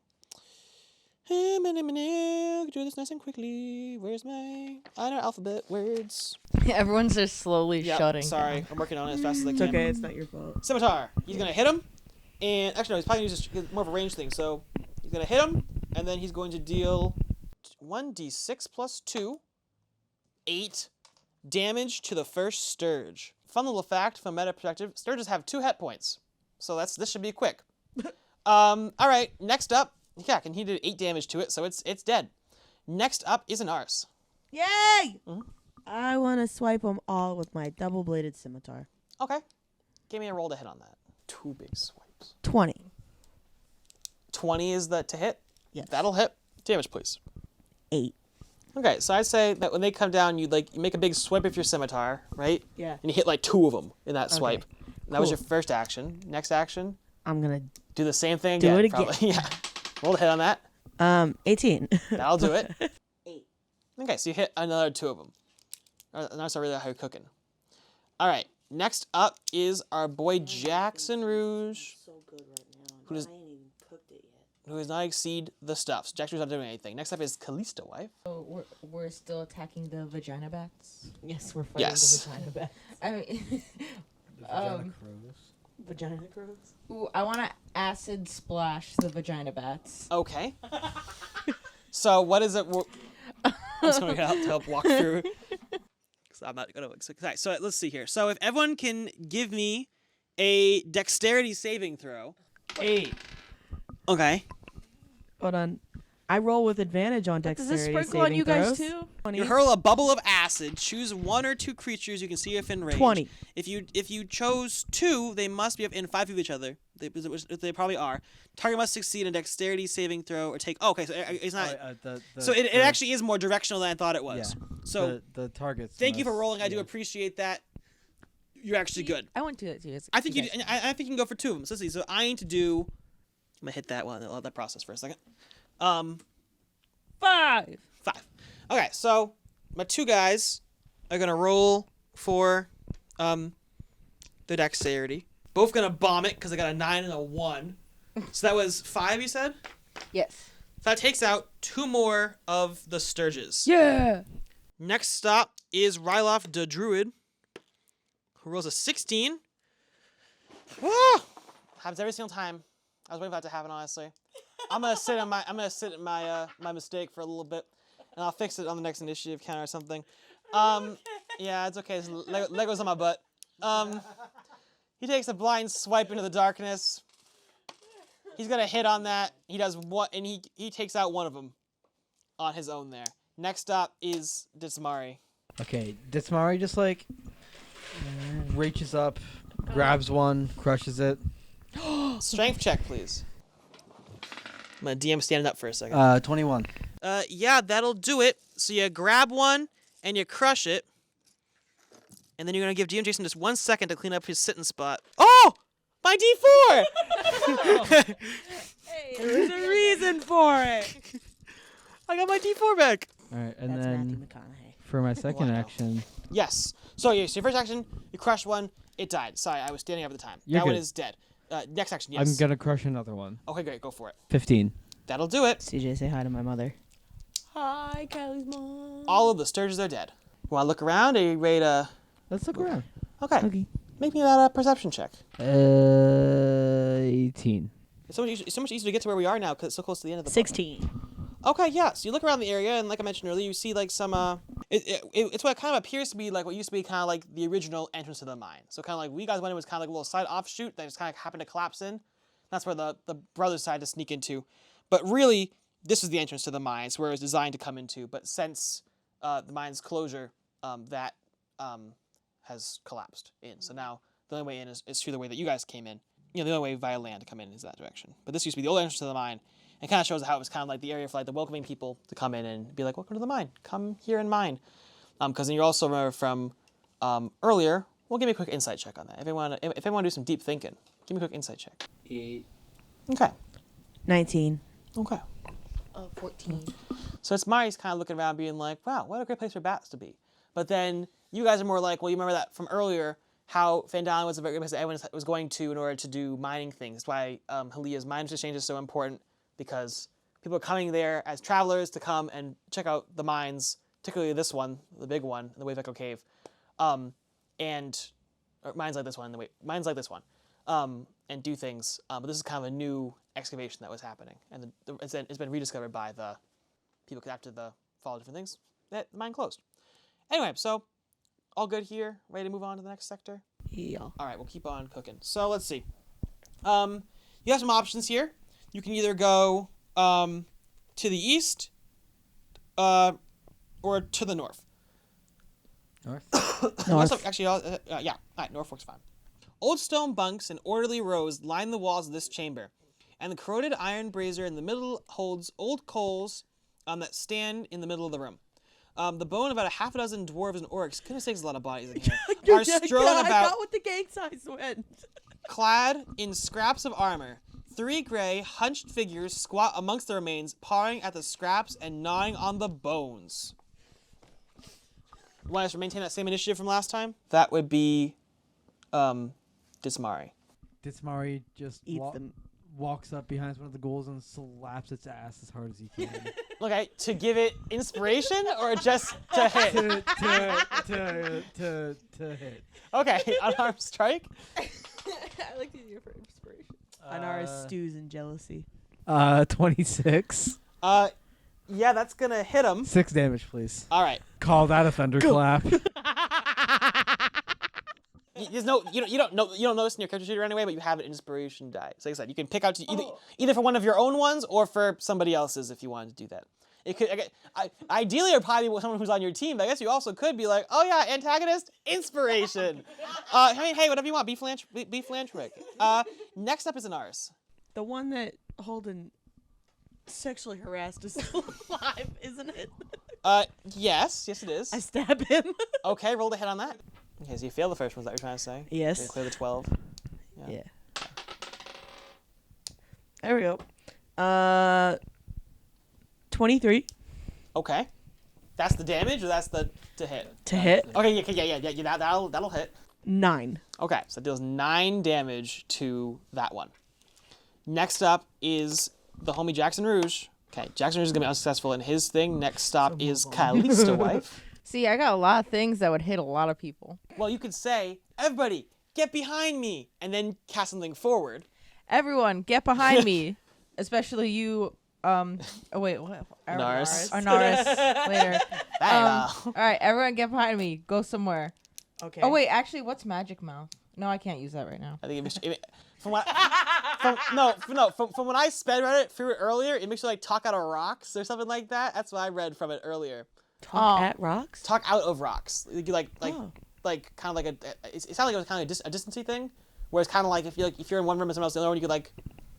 Do this nice and quickly. Where's my... I know alphabet words. Everyone's just slowly Yep, shutting. sorry. down. I'm working on it as fast as I It's can. okay, it's not your fault. Scimitar. He's gonna hit him, and actually no, he's probably just more of a range thing. So he's gonna hit him, and then he's going to deal 1d6 plus 2, 8 damage to the first Sturge. Fun little fact from meta perspective: Sturges have 2 hit points, so this should be quick. All right, next up, yeah, and he did 8 damage to it, so it's dead. Next up is an Ars. Yay! I want to swipe them all with my double-bladed scimitar. Okay, give me a roll to hit on that. 2 big swipes. 20. 20 is the to hit. Yes. That'll hit. Damage, please. 8. Okay, so I'd say that when they come down, you make a big swipe with your scimitar, right? Yeah. And you hit like 2 of them in that swipe. And that was cool. your first action. Next action, I'm going do the same thing Do again. it again. Probably. Yeah. Roll to hit on that. to... 18. That'll do it. 8. Okay, so you hit another 2 of them. That's not really how you're cooking. All right, next up is our boy Jackson Rouge, So good right now. Who does- I ain't even cooked it yet. who does not exceed the stuff. So Jackson Rouge's not doing anything. Next up is Kalista Wife. So we're still attacking the vagina bats. Yes, we're fighting Yes. the vagina bat. I mean, Vagina crows? ooh, I want to acid splash the vagina bats. Okay. So what is it? I'm just going to help walk through. because I'm not gonna. So let's see here. So if everyone can give me a dexterity saving throw. 8. Okay. Hold on. I roll with advantage on Does dexterity this sprinkle on you guys too? 20. You hurl a bubble of acid. Choose 1 or 2 creatures you can see within range. 20. If you chose 2, they must be within 5 feet of each other. They probably are. Target must succeed in dexterity saving throw or take. Oh, okay, so it's not. So it actually is more directional than I thought it was. Yeah. So the targets. thank you for rolling. I do appreciate that. You're actually good. I want to do that too. I think you. I think you can go for 2 of them. So let's see. So I need to do. I'm gonna hit that one. I'll let that process for a second. 5. 5. Okay, so my 2 guys are gonna roll for the dexterity. Both gonna bomb it because I got a 9 and a 1. So that was 5, you said? Yes. So that takes out 2 more of the Sturges. Yeah. Next stop is Ryloff the Druid, who rolls a 16. Ah! Happens every single time. I was waiting for that to happen, honestly. I'm gonna sit in my mistake for a little bit, and I'll fix it on the next initiative counter or something. Yeah, it's okay. It's Legos on my butt. He takes a blind swipe into the darkness. He's gonna hit on that. He does what, and he takes out 1 of them on his own there. Next up is Dismari. Okay, Ditsmari just like reaches up, grabs one, crushes it. Strength check, please. I'm gonna DM standing up for a second. 21. Yeah, that'll do it. So you grab one and you crush it, and then you're gonna give DM Jason just 1 second to clean up his sitting spot. Oh, my D4! There's a reason for it. I got my D4 back. All right, and That's then Matthew McConaughey. for my second Wow. action, Yes. So yeah, so your first action, you crushed one, it died. Sorry, I was standing up at the time. You're that one good. is dead. Next action, yes. I'm gonna crush another one. Okay, great, go for it. 15. That'll do it. CJ, say hi to my mother. Hi, Kylie's mom. All of the Sturges are dead. You wanna look around? Are you ready to... Let's look around. Okay. Okay. Make me that perception check. 18. It's so much easier to get to where we are now because it's so close to the end of the book. 16. Okay, yeah. So you look around the area, and like I mentioned earlier, you see like some. It's what kind of appears to be like what used to be kind of like the original entrance to the mine. So kind of like we guys went in was kind of like a little side offshoot that just kind of happened to collapse in. That's where the brothers decided to sneak into. But really, this was the entrance to the mines where it was designed to come into. But since the mine's closure, that has collapsed in. So now the only way in is through the way that you guys came in. You know, the only way via land to come in is that direction. But this used to be the old entrance to the mine. It kind of shows how it was kind of like the area for like the welcoming people to come in and be like, welcome to the mine. Come here and mine. Because then you also remember from earlier, well, give me a quick insight check on that. If they want to do some deep thinking, give me a quick insight check. 8. Okay. 19. Okay. 14. So it's Mari's kind of looking around being like, wow, what a great place for bats to be. But then you guys are more like, well, you remember that from earlier, how Phandelver was a very good place that everyone was going to in order to do mining things. That's why Halia's Miners Exchange is so important, because people are coming there as travelers to come and check out the mines, particularly this one, the big one, the Wave Echo Cave, or mines like this one, and do things. But this is kind of a new excavation that was happening, and it's been rediscovered by the people after the fall of different things. The mine closed. Anyway, so all good here. Ready to move on to the next sector? Yeah. All right, we'll keep on cooking. So let's see. You have some options here. You can either go to the east or to the north. North? Actually, yeah. All right, north works fine. Old stone bunks and orderly rows line the walls of this chamber, and the corroded iron brazier in the middle holds old coals that stand in the middle of the room. The bone of about a half a dozen dwarves and orcs, goodness sakes, a lot of bodies in here, are strewn I about, got what the gang size went. clad in scraps of armor. 3 gray, hunched figures squat amongst the remains, pawing at the scraps and gnawing on the bones. Want us to maintain that same initiative from last time? That would be Dismari. Ditsmari just Eats them. walks up behind one of the ghouls and slaps its ass as hard as he can. Okay, to give it inspiration or just to hit? to hit. Okay, unarmed strike. I like to use it for inspiration. Anara stews in jealousy. 26. Yeah, that's gonna hit him. 6 damage, please. All right. Call that a thunderclap. there's no you don't notice in your character sheet anyway, but you have an inspiration die. So like I said, you can pick out either for one of your own ones or for somebody else's if you wanted to do that. It could ideally or probably with someone who's on your team. But I guess you also could be like, oh yeah, antagonist inspiration. Hey, whatever you want. Be philanthropic. Next up is Anaris. The one that Holden sexually harassed is still alive, isn't it? Yes, it is. I stab him. Okay, roll the hit on that. Okay, so you fail the first one. Is that what you're trying to say? Yes. You clear the 12. Yeah. There we go. 23. Okay. That's the damage, or that's the to hit? To hit. Okay, yeah. That'll hit. 9. Okay, so it deals 9 damage to that one. Next up is the homie Jackson Rouge. Okay, Jackson Rouge is gonna be unsuccessful in his thing. Next stop is Calista Wife. See, I got a lot of things that would hit a lot of people. Well, you could say, everybody, get behind me, and then cast something forward. Everyone, get behind me. Especially you, oh wait, what? Anaris. Later. All right, everyone get behind me. Go somewhere. Okay. Oh wait, actually, what's Magic Mouth? No, I can't use that right now. I think from when I read it through it earlier, it makes you like talk out of rocks or something like that. That's what I read from it earlier. Talk at rocks? Talk out of rocks. You like Oh. like kind of like it sounded like it was kind of a distancy thing, where it's kind of like if you're in one room and someone else in the other one, you could like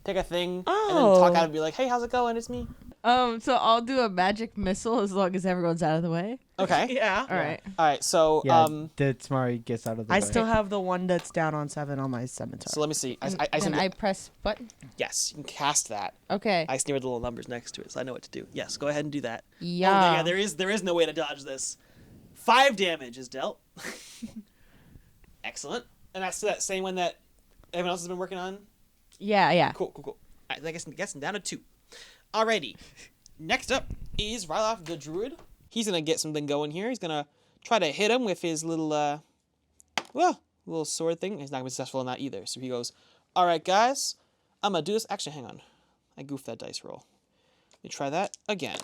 pick a thing and then talk out and be like, hey, how's it going? It's me. So I'll do a magic missile as long as everyone's out of the way. Okay. Yeah. All right. So Ditsmari gets out of the way. I still have the one that's down on 7 on my scimitar. so let me see. I press button. Yes, you can cast that. Okay. I smeared the little numbers next to it, so I know what to do. Yes, go ahead and do that. Yeah. Oh, yeah. There is no way to dodge this. 5 damage is dealt. Excellent. And that's that same one that everyone else has been working on. Yeah. Cool. I guess I'm down to 2. Alrighty. Next up is Ryloff the Druid. He's gonna get something going here. He's gonna try to hit him with his little little sword thing. He's not gonna be successful in that either. So he goes, alright guys, I'm gonna do this. Actually, hang on. I goofed that dice roll. Let me try that again.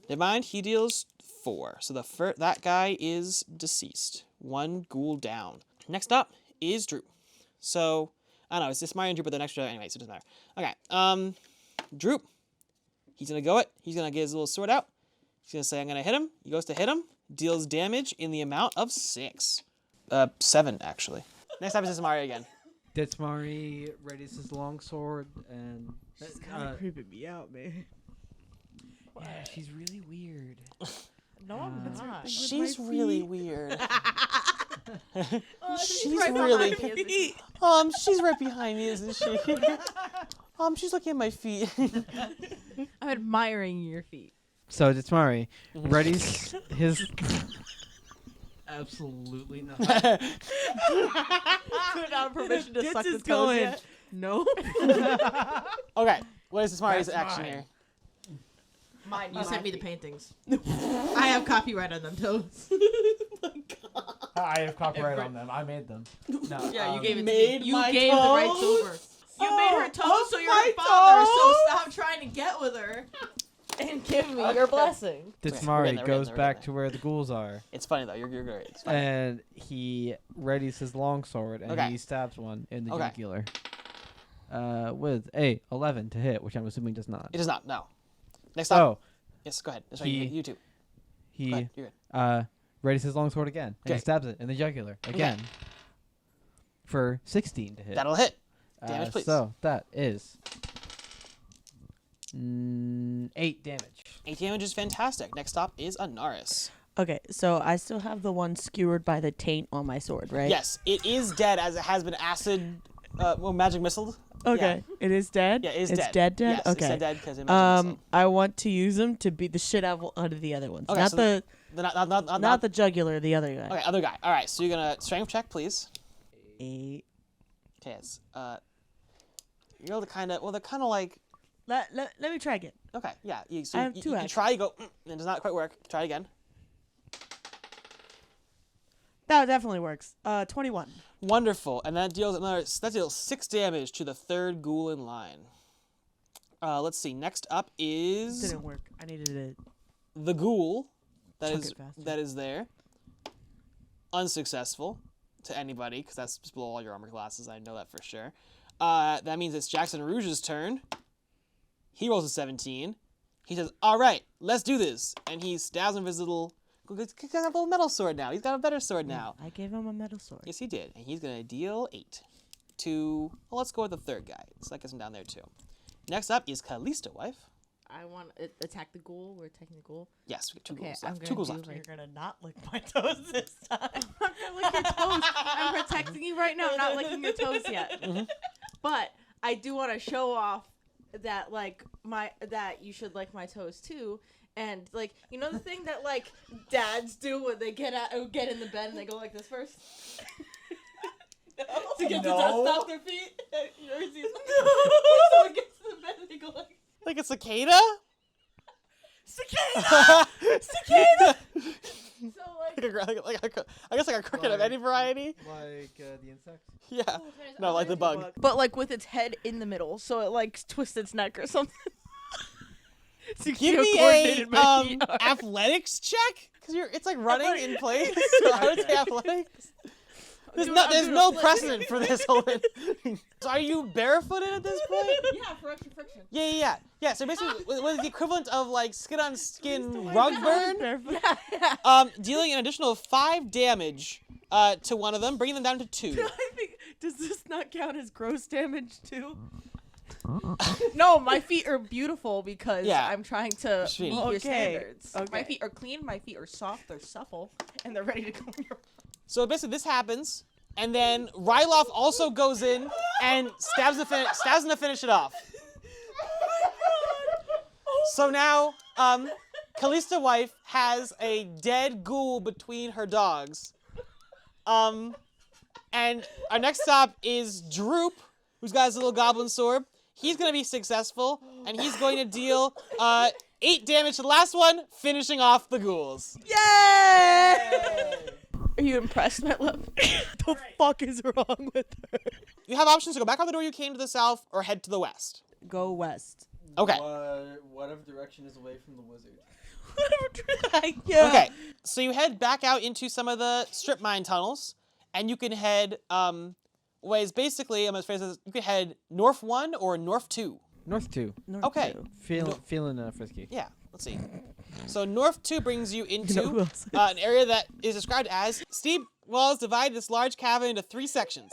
Never mind, he deals 4. So that guy is deceased. 1 ghoul down. Next up is Drew. So I don't know, it's this Mario and Drew, but the next Drew anyway, so it doesn't matter. Okay. Drew. He's gonna go it. He's gonna get his little sword out. He's gonna say, I'm gonna hit him. He goes to hit him. Deals damage in the amount of 6. 7, actually. Next time it's Mario again. Ditsmari readies his longsword and... She's kind of creeping me out, man. Yeah, she's really weird. No, I'm not. She's really weird. She's right really... behind me, isn't she? She's right behind me, isn't she? She's looking at my feet. I'm admiring your feet. So Ditsmari readies his... Absolutely not. Could have permission to suck the toes going. yet? No. Okay, what is Mari's That's action mine. here? Mine. You sent me the paintings. I have copyright on them, toes. I have copyright on them. I made them. No, Yeah, you gave it to made me. You my gave the rights toes? over. You made her toes, so you're my her father. So toes? stop trying to get with her. And give me your blessing. We're Ditsmari getting there, goes we're back getting to where the ghouls are, It's funny though. You're great. It's funny. and he readies his longsword and Okay. he stabs one in the Okay. jugular. With a 11 to hit, which I'm assuming does not. It does not. No. Next up. Oh, Yes. Go ahead. That's right. You too. Go he ahead. You're good. readies his longsword again and Okay. he stabs it in the jugular again for 16 to hit. That'll hit. Damage, please. So that is 8 damage. 8 damage is fantastic. Next up is Anaris. Okay, so I still have the one skewered by the taint on my sword, right? Yes, it is dead as it has been acid, magic missiled. Okay, it is dead? Yeah, it is it's dead. dead? Yes, Okay. it's dead because it magic missiled. I want to use them to beat the shit out of the other ones. Okay, not so the Not the jugular, the other guy. Okay, other guy. All right, so you're gonna strength check, please. 8. Okay, it's you're able to kind of they're kind of like Let me try again. okay, yeah. So I have you, two you actions. try, you go, and it does not quite work. Try again. That definitely works. 21. Wonderful, and that deals 6 damage to the 3rd ghoul in line. Let's see. Next up is Didn't work. I needed it. the ghoul that Chunk is it faster. that is there. Unsuccessful. to anybody, because that's just below all your armor classes. I know that for sure. That means it's Jackson Rouge's turn. He rolls a 17. He says, all right, let's do this. And he stabs him with his little... He's got a little metal sword now. He's got a better sword now. I gave him a metal sword. Yes, he did. And he's going to deal 8 to... Well, let's go with the third guy. So that gets him down there, too. Next up is Callisto Wife. I want to attack the ghoul. We're attacking the ghoul. Yes, we got 2 Okay, ghouls I'm left. gonna 2 ghouls do left. my- You're gonna not lick my toes this time. I'm not gonna lick your toes. I'm protecting you right now. I'm not licking your toes yet. But I do want to show off that that you should lick my toes too. And like, you know the thing that like dads do when they get in the bed and they go like this first. To get the dust off their feet. You ever see someone gets to the bed and they go Like a cicada? Cicada! Cicada! so like. I guess like a cricket of any variety. Like the insect? Yeah. No, like the bug. But like with its head in the middle, so it like twists its neck or something. So you can see Give how me coordinated my feet are. athletics check, because it's like running in place. So I would say athletics. There's no precedent for this. So are you barefooted at this point? Yeah, for extra friction. Yeah. So basically, with the equivalent of like skin on skin rug burn, dealing an additional 5 damage to one of them, bringing them down to 2. I think, does this not count as gross damage too? No, my feet are beautiful because Yeah. I'm trying to meet your Okay, standards. My okay. feet are clean, my feet are soft, they're supple, and they're ready to go in your... So basically, this happens, and then Ryloth also goes in and stabs him to finish it off. So now, Callisto Wife has a dead ghoul between her dogs. And our next stop is Droop, who's got his little goblin sword. He's going to be successful, and he's going to deal 8 damage to the last one, finishing off the ghouls. Yay! Are you impressed, my love? The fuck is wrong with her? You have options to go back out the door you came to the south or head to the west. Go west. Okay. Whatever direction is away from the wizard. Yeah. Okay. So you head back out into some of the strip mine tunnels, and you can head ways. Basically, I'm gonna phrase this. You can head north 1 or north 2. North 2. North Okay. two. Feeling frisky. Yeah. Let's see. So north 2 brings you into know who else is? an area that is described as steep walls divide this large cavern into 3 sections.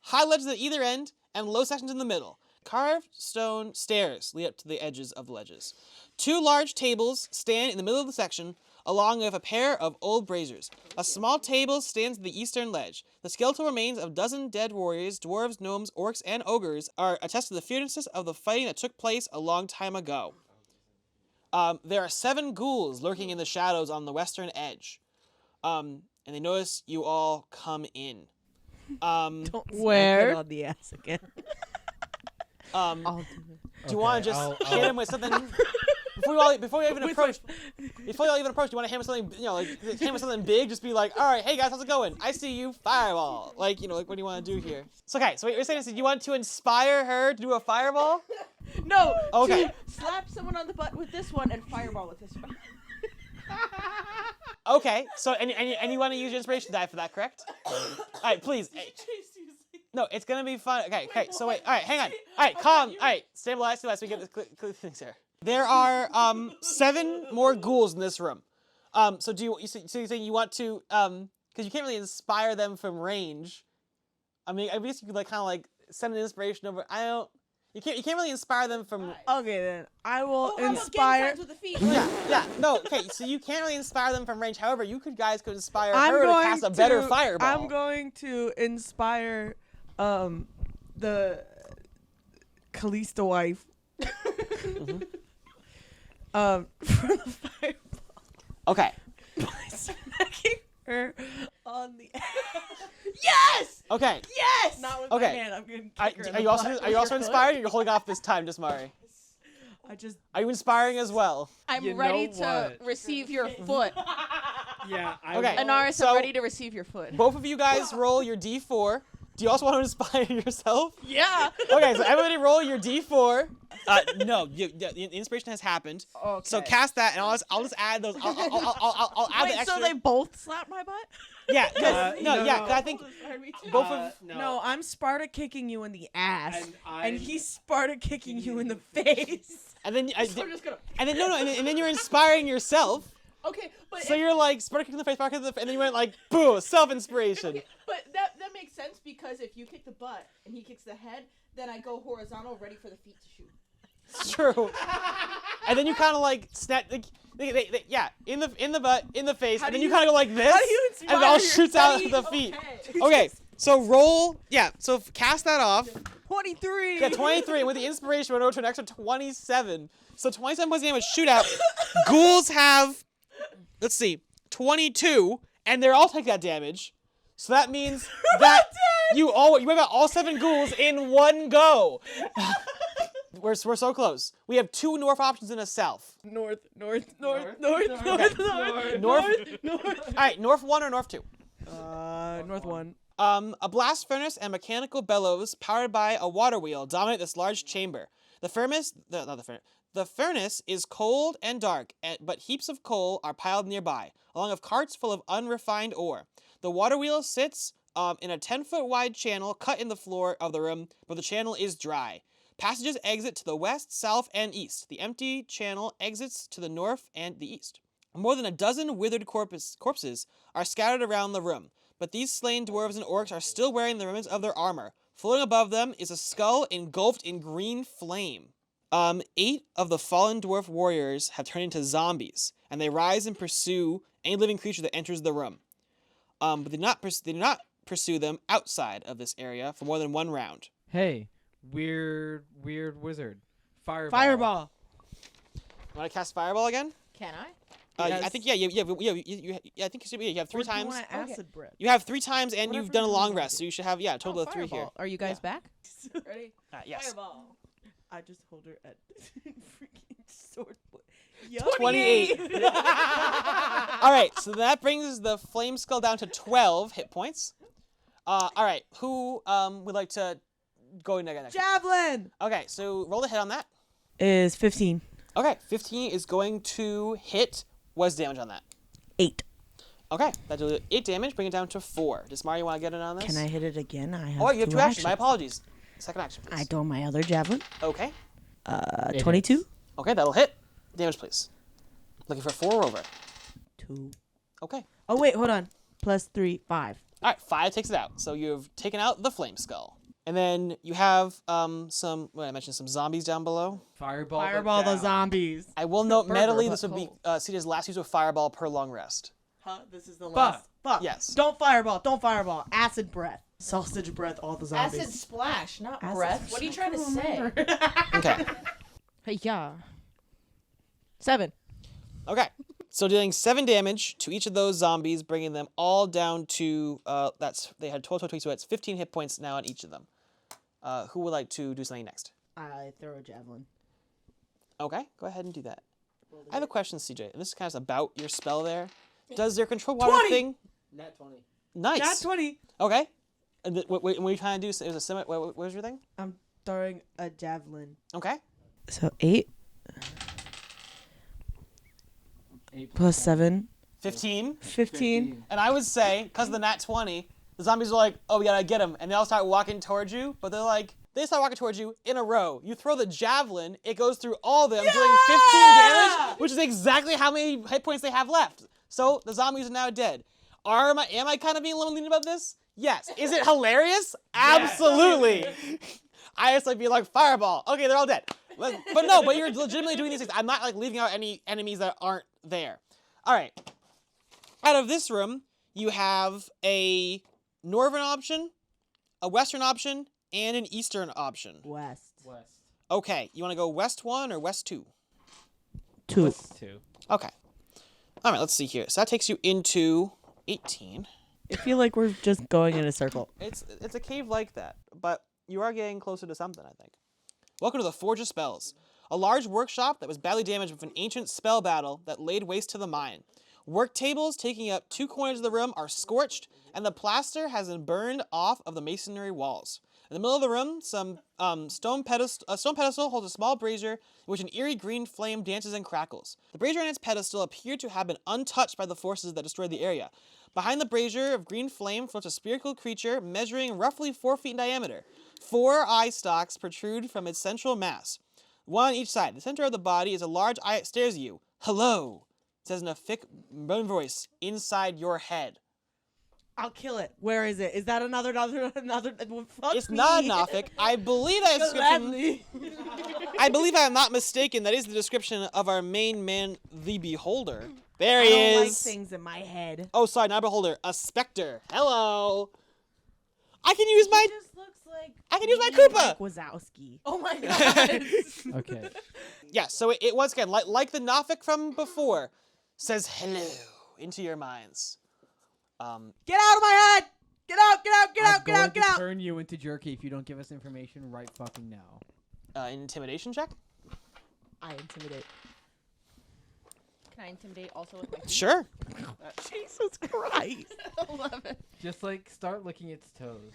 High ledges at either end and low sections in the middle. Carved stone stairs lead up to the edges of the ledges. 2 large tables stand in the middle of the section, along with a pair of old braziers. A small table stands at the eastern ledge. The skeletal remains of a dozen dead warriors, dwarves, gnomes, orcs, and ogres are attest to the fierceness of the fighting that took place a long time ago. There are 7 ghouls lurking in the shadows on the western edge. And they notice you all come in. Don't Where? smack it on the ass again. Do you want to just hit him with something before you even approach? Before you even approach, do you want to hit him with something? Hit him with something big. Just be like, all right, hey guys, how's it going? I see you, fireball. Like what do you want to do here? So okay, so what you're saying is, you want to inspire her to do a fireball? No! Okay. To slap someone on the butt with this one and fireball with this one. Okay. So and you want to use your inspiration die for that, correct? All right, please. No, it's gonna be fun. Okay. So wait. All right, hang on. All right, calm. All right, stabilize. So we get this clear things here. There are 7 more ghouls in this room. So you're saying you want to because you can't really inspire them from range. I mean, I guess you could kind of send an inspiration over. You can't really inspire them from. Okay, then I will How about inspire. getting signs with the feet? Yeah. No. Okay. So you can't really inspire them from range. However, you guys could inspire I'm her to going cast a better fireball. I'm going to inspire the Callisto Wife for the fireball Okay. by smacking her on the ass. Yes! Okay. Yes! Not with my Okay. hand. I'm going to Are kick her in you the also butt are you with also her inspired? Or foot. you're holding off this time, Desmari? I just Are you inspiring as well? I'm ready know to receive your foot. Yeah. Okay. Anaris, So- I'm ready to receive your foot. Both of you guys roll your D4. Do you also want to inspire yourself? yeah. Okay, so everybody roll your D4. No, the inspiration has happened. Okay. So cast that, and I'll just add those. I'll add the Wait, extra. so they both slap my butt? Yeah, no, 'cause I think both of. No, I'm Sparta kicking you in the ass, And and he's Sparta kicking you in the face. And then I'm just gonna. and then and then you're inspiring yourself. Okay, but So you're like Sparta kicking the face, Sparta kicking the face, and then you went like, boo, self-inspiration. okay, but that makes sense because if you kick the butt and he kicks the head, then I go horizontal, ready for the feet to shoot. It's true. And then you kind of like snap, yeah, in the butt, in the face, and then you kind of go like this, how do you and it all inspire shoots out yourself? of the feet. Okay. Okay, so roll, so cast that off. 23. Yeah, 23, and with the inspiration, we're over to an extra 27. So 27 points of damage shootout. Ghouls have, let's see, 22, and they're all taking that damage. So that means that you wipe out all 7 ghouls in one go. We're so close. We have 2 north options and a south. North. All right, north 1 or north 2? North 1. A blast furnace and mechanical bellows powered by a water wheel dominate this large chamber. The furnace is cold and dark, but heaps of coal are piled nearby, along with carts full of unrefined ore. The water wheel sits in a 10-foot wide channel cut in the floor of the room, but the channel is dry. Passages exit to the west, south, and east. The empty channel exits to the north and the east. More than a dozen withered corpses are scattered around the room, but these slain dwarves and orcs are still wearing the remnants of their armor. Floating above them is a skull engulfed in green flame. 8 of the fallen dwarf warriors have turned into zombies, and they rise and pursue any living creature that enters the room. But they do not pursue them outside of this area for more than 1 round. Hey, weird wizard. Fireball. Fireball. You want to cast Fireball again? Can I? Yes. I think I think you have 3 times. You want acid breath? You have 3 times, and Whatever you've done a long you rest, want. so you should have a total of 3 here. Fireball. Are you guys back? Ready? Yes. Fireball. I just hold her at freaking sword. 28. All right, so that brings the flame skull down to 12 hit points. All right, who would like to go next? Javelin Okay, so roll the hit on that. is 15. Okay, 15 is going to hit. What's damage on that? 8. Okay, that'll do 8 damage. Bring it down to 4. Does Mario want to get in on this? Can I hit it again? I have Oh, you have 2 actions. My actions. apologies. Second action, please. I throw my other javelin. Okay. 22. Okay, that'll hit. Damage, please. Looking for 4 or over. 2. Okay. Oh wait, hold on. Plus 3, 5. All right, 5 takes it out. So you've taken out the flame skull. And then you have I mentioned some zombies down below. Fireball. Fireball the zombies. I will note Burger, mentally but this would be cold. CJ's last use of Fireball per long rest. Huh? This is the Fuck. last. Fuck. Yes. Don't fireball. Don't fireball. Acid breath. Sausage breath. All the zombies. Acid splash, not Acid breath. What are you trying to say? Okay. Hey, yeah. 7. Okay. So dealing 7 damage to each of those zombies, bringing them all down to they had 12, so that's 15 hit points now on each of them. Who would like to do something next? I throw a javelin. Okay, go ahead and do that. I have a question, CJ, and this is kind of about your spell there. Does your control water 20! thing? Nat 20. Nice. Not 20. Okay. And what were you trying to do? It was a semi. What was your thing? I'm throwing a javelin. Okay. So 8 plus 7. 15. 15. And I would say, because of the nat 20, the zombies are like, oh, we gotta get him. And they all start walking towards you, but they start walking towards you in a row. You throw the javelin, it goes through all of them, doing 15 damage, which is exactly how many hit points they have left. So the zombies are now dead. Am I kind of being a little lenient about this? Yes. Is it hilarious? Absolutely. I just like be like, fireball. Okay, they're all dead. But you're legitimately doing these things. I'm not like leaving out any enemies that aren't there. All right. Out of this room, you have a northern option, a western option, and an eastern option. West. Okay, you want to go west 1 or west 2? 2. West 2. Okay. All right, let's see here. So that takes you into 18. I feel like we're just going in a circle. It's a cave like that, but you are getting closer to something, I think. Welcome to the Forge of Spells, a large workshop that was badly damaged with an ancient spell battle that laid waste to the mine. Work tables taking up 2 corners of the room are scorched, and the plaster has been burned off of the masonry walls. In the middle of the room, a stone pedestal holds a small brazier in which an eerie green flame dances and crackles. The brazier and its pedestal appear to have been untouched by the forces that destroyed the area. Behind the brazier of green flame floats a spherical creature measuring roughly 4 feet in diameter. 4 eye stalks protrude from its central mass, one on each side. The center of the body is a large eye that stares at you. Hello, it says in a thick voice inside your head. I'll kill it. Where is it? Is that another? Fuck It's me. not a Nothic. I believe that is description. I believe I am not mistaken. That is the description of our main man, the Beholder. There he I don't like is. things in my head. Oh, sorry, not Beholder. A Spectre. Hello. I can use my. Just looks like I can use my me and Koopa. Mike Wazowski. Oh my god. Okay. Yeah. So it once again, like the Nothic from before, says hello into your minds. Get out of my head! Get out! Get out! Get out! Get out! Get out! Turn you into jerky if you don't give us information right fucking now. Intimidation check. I intimidate. Can I intimidate also with my feet? Sure. Jesus Christ! 11. Just like start licking its toes.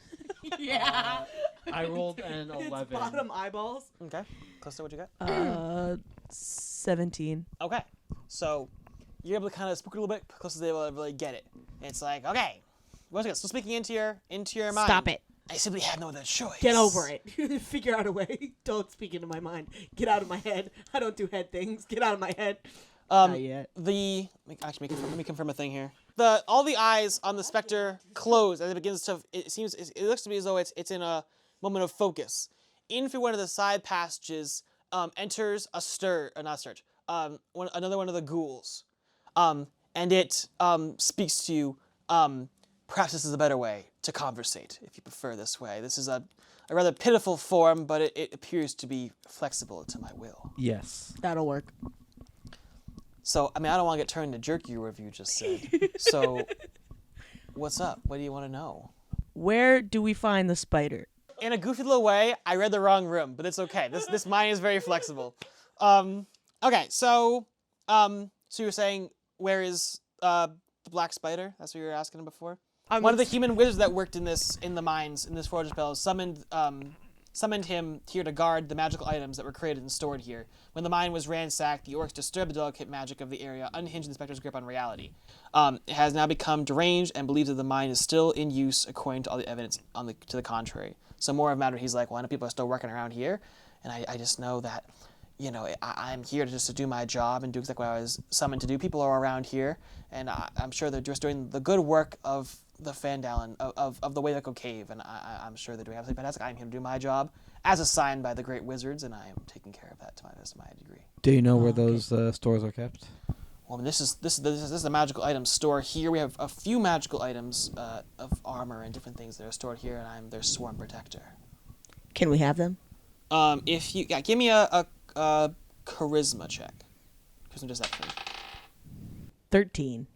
Yeah. I rolled an Its 11. bottom eyeballs. Okay. Close to what you got. 17. Okay. So you're able to kind of spook it a little bit, close to able to really get it. And it's like, okay. Once again, still speaking into your mind. Stop it. I simply have no other choice. Get over it. Figure out a way. Don't speak into my mind. Get out of my head. I don't do head things. Get out of my head. Not yet. Let me confirm a thing here. All the eyes on the Spectre close as it begins to. It looks to me as though it's in a moment of focus. In through one of the side passages, enters another one of the ghouls, and it speaks to you. Perhaps this is a better way to conversate, if you prefer this way. This is a rather pitiful form, but it appears to be flexible to my will. Yes. That'll work. So, I mean, I don't want to get turned into jerky or whatever you just said. So, what's up? What do you want to know? Where do we find the spider? In a goofy little way, I read the wrong room, but it's okay. This mind is very flexible. Okay, so you're saying, where is the black spider? That's what you were asking before? One of the human wizards that worked in the mines, in this forge spell, summoned him here to guard the magical items that were created and stored here. When the mine was ransacked, the orcs disturbed the delicate magic of the area, unhinging the Spectre's grip on reality. It has now become deranged and believes that the mine is still in use according to all the evidence to the contrary. So more of a matter, he's like, well, I know people are still working around here, and I just know that, I'm here just to do my job and do exactly what I was summoned to do. People are around here, and I'm sure they're just doing the good work of the Phandelver, of the Waylaco Cave, and I'm sure they're doing absolutely fantastic. I'm here to do my job, as assigned by the great wizards, and I am taking care of that to my best of my degree. Do you know where those stores are kept? Well, I mean, this is a magical item store here. We have a few magical items of armor and different things that are stored here, and I'm their sworn protector. Can we have them? If you give me a charisma check. Charisma deception. 13.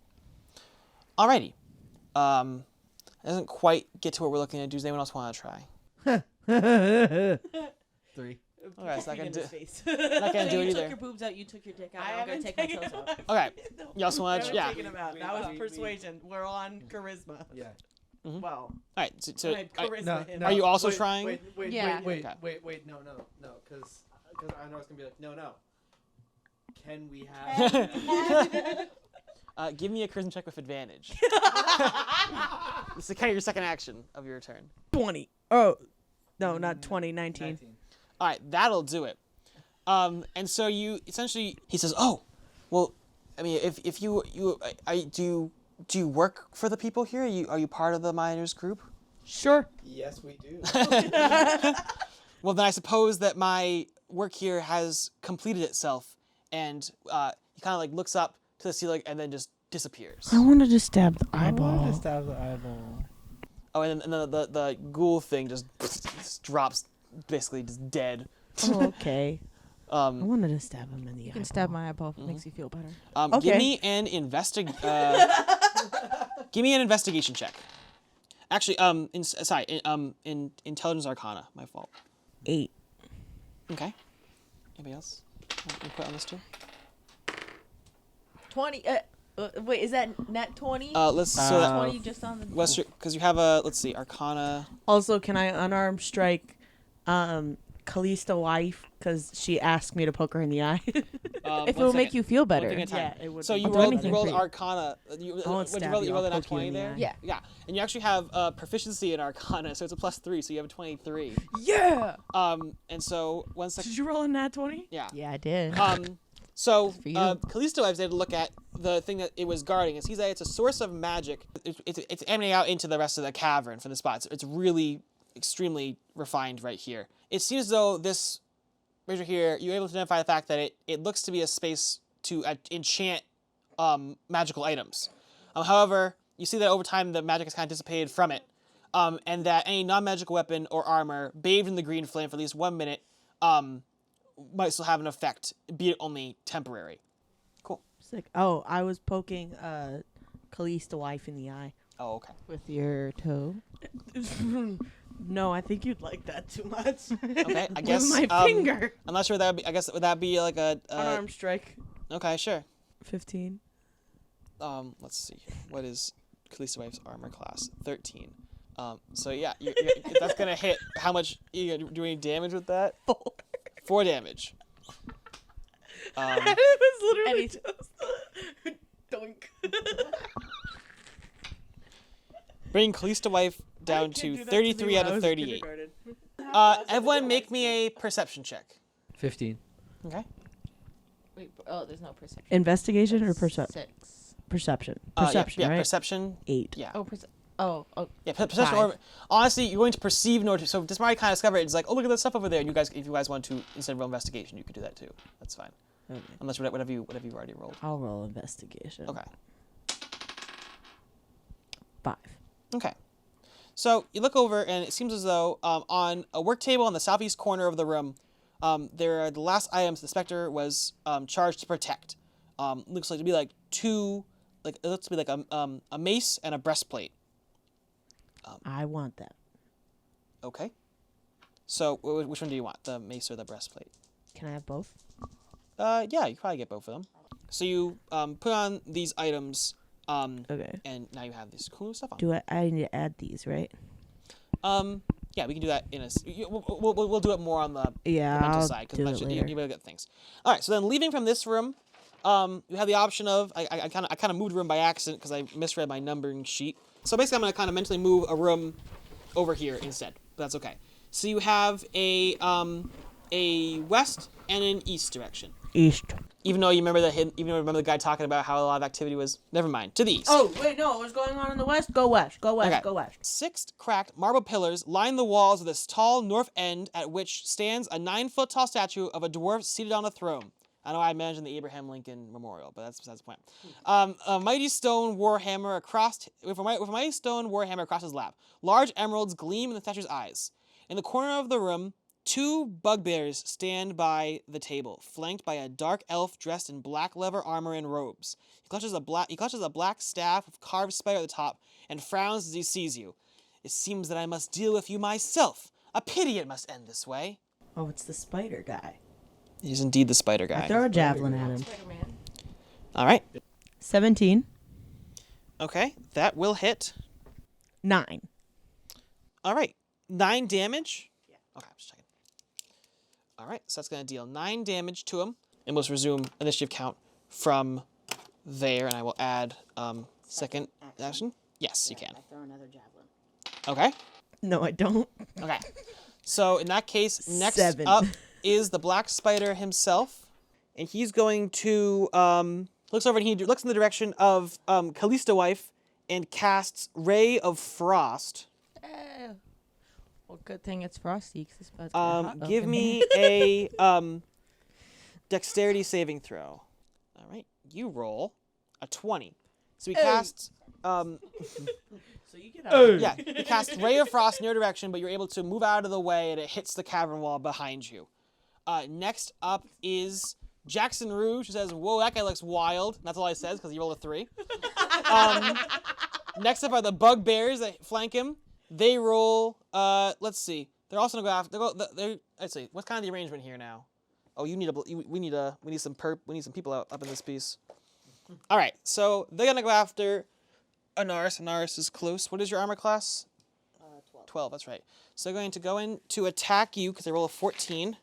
Alrighty. It doesn't quite get to what we're looking to do. Does anyone else want to try? 3. Alright, it's not gonna do. Not Not gonna do it You took either. your boobs out, you took your dick out. I I'm gonna haven't take my taken toes out. Okay. You also want to? Yeah. That was persuasion. We're on charisma. Yeah. Mhm. Well, Alright. So, I had charisma him. Are you also wait, trying? Wait, Yeah. wait, Okay. no, because I know it's gonna be like, no. Can we have? Give me a charisma check with advantage. This is kind of your second action of your turn. 20. Oh, no, not 20. 19. All right, that'll do it. And so you essentially, he says, "Oh, well, I mean, if you do you work for the people here? Are you part of the miners group?" Sure. Yes, we do. Well, then I suppose that my work here has completed itself, and he kind of like looks up to the ceiling and then just disappears. I wanted to stab the I eyeball. wanted to stab the eyeball. Oh, and then the ghoul thing just drops, basically just dead. Oh, okay. I wanted to stab him in the eye. You can stab my eyeball if it makes you feel better. Okay. Give me an give me an investigation check. Actually, in intelligence arcana. My fault. 8. Okay. Anybody else? Input on this too? 20. Wait, is that net 20? Let's so that 20 just on the. because you have a let's see, Arcana. Also, can I unarmed strike Callista wife because she asked me to poke her in the eye? If it will make you feel better. It would. So you I'll do rolled anything for you. Arcana. You rolled a nat 20 there. Yeah. Yeah, and you actually have proficiency in Arcana, so it's a +3, so you have a 23. Yeah. And so one second. Did you roll a nat 20? Yeah. Yeah, I did. So for you. Callisto, I was able to look at the thing that it was guarding, and sees that it's a source of magic. It's emanating out into the rest of the cavern from the spot. It's really extremely refined right here. It seems as though this right here, you're able to identify the fact that it looks to be a space to enchant magical items. However, you see that over time the magic has kind of dissipated from it, and that any non-magical weapon or armor bathed in the green flame for at least 1 minute might still have an effect, be it only temporary. Cool. Sick. Oh, I was poking Callista wife in the eye. Oh, okay. With your toe. No, I think you'd like that too much. Okay, I guess. With my finger. I'm not sure that would be. I guess would that be like a Unarmed strike. Okay, sure. 15. Let's see. What is Callista wife's armor class? 13. So yeah, that's gonna hit. How much? You do any damage with that? 4. 4 damage. It was literally just doink. Bring Callista wife down to 33 out of 38. Everyone, make me a perception check. 15. Okay. Wait, oh, there's no perception. Investigation or perception? 6. Perception. Perception, yeah, right? perception. 8. Yeah. Oh, Yeah, perception. Or honestly, you're going to perceive in order to. So Desmari kind of discovered it's like, oh, look at that stuff over there. And you guys, if you guys want to instead of roll investigation, you could do that too. That's fine. Okay. Unless whatever you've already rolled. I'll roll investigation. Okay. 5. Okay. So you look over, and it seems as though on a work table in the southeast corner of the room, there are the last items the Spectre was charged to protect. Looks like to be like two, like it looks to be like a mace and a breastplate. I want that. Okay. So which one do you want, the mace or the breastplate? Can I have both? Yeah, you can probably get both of them. So you put on these items. Okay. And now you have this cool stuff on. Do I need to add these, right? Yeah, we can do that in a. We'll do it more on the mental I'll side do it later. you will get things. All right, so then leaving from this room, you have the option of I kind of moved a room by accident because I misread my numbering sheet. So basically, I'm gonna kind of mentally move a room over here instead, but that's okay. So you have a west and an east direction. East. Even though you remember the guy talking about how a lot of activity was. Never mind. To the east. Oh wait, no, what's going on in the west? Go west. Go west. Okay. Go west. 6 cracked marble pillars line the walls of this tall north end at which stands a 9-foot-tall statue of a dwarf seated on a throne. I know I imagined the Abraham Lincoln Memorial, but that's besides the point. A mighty stone warhammer across his lap. Large emeralds gleam in the statue's eyes. In the corner of the room, 2 bugbears stand by the table, flanked by a dark elf dressed in black leather armor and robes. He clutches a black staff with carved spider at the top and frowns as he sees you. It seems that I must deal with you myself. A pity it must end this way. Oh, it's the spider guy. He's indeed the spider guy. Throw a javelin at him. Spider-Man. All right. 17. Okay, that will hit. 9. All right, 9 damage. Yeah. Okay, I'm just checking. All right, so that's going to deal 9 damage to him, and we'll resume initiative count from there, and I will add second action. Yes, you can. I throw another javelin. Okay. No, I don't. Okay. So in that case, next 7. up is the black spider himself, and he's going to looks over and he looks in the direction of Callista wife and casts Ray of Frost. Well, good thing it's frosty. 'Cause it's about to get hot up Give in me here. a dexterity saving throw. All right, you roll a 20. So he casts. So you get Yeah, he casts Ray of Frost in your direction, but you're able to move out of the way, and it hits the cavern wall behind you. Next up is Jackson Rouge, who says, "Whoa, that guy looks wild." And that's all he says because he rolled a 3. Next up are the bugbears that flank him. They roll. Let's see. They're also gonna go after. Let's see. What's kind of the arrangement here now? Oh, we need some people up in this piece. All right, so they're gonna go after Anaris. Anaris is close. What is your armor class? 12. 12. That's right. So they're going to go in to attack you because they roll a 14,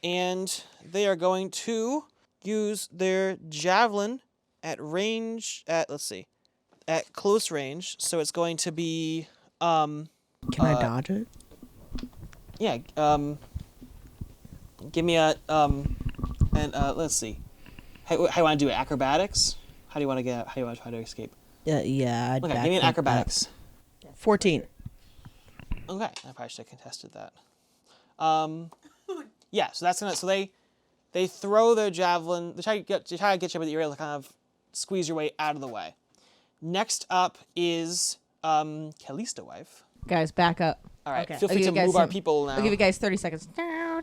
and they are going to use their javelin at range. At close range. So it's going to be. Can I dodge it? Yeah. Give me a let's see. How you want to do it? Acrobatics? How do you want to get? How do you want to try to escape? Yeah. I'd Okay, give me an acrobatics. 14. Okay, I probably should have contested that. Yeah, so that's gonna. So they throw their javelin. They try to get you, but you're able to kind of squeeze your way out of the way. Next up is Callisto wife. Guys, back up. All right, Okay. feel free to move our people now. I'll give you guys 30 seconds. All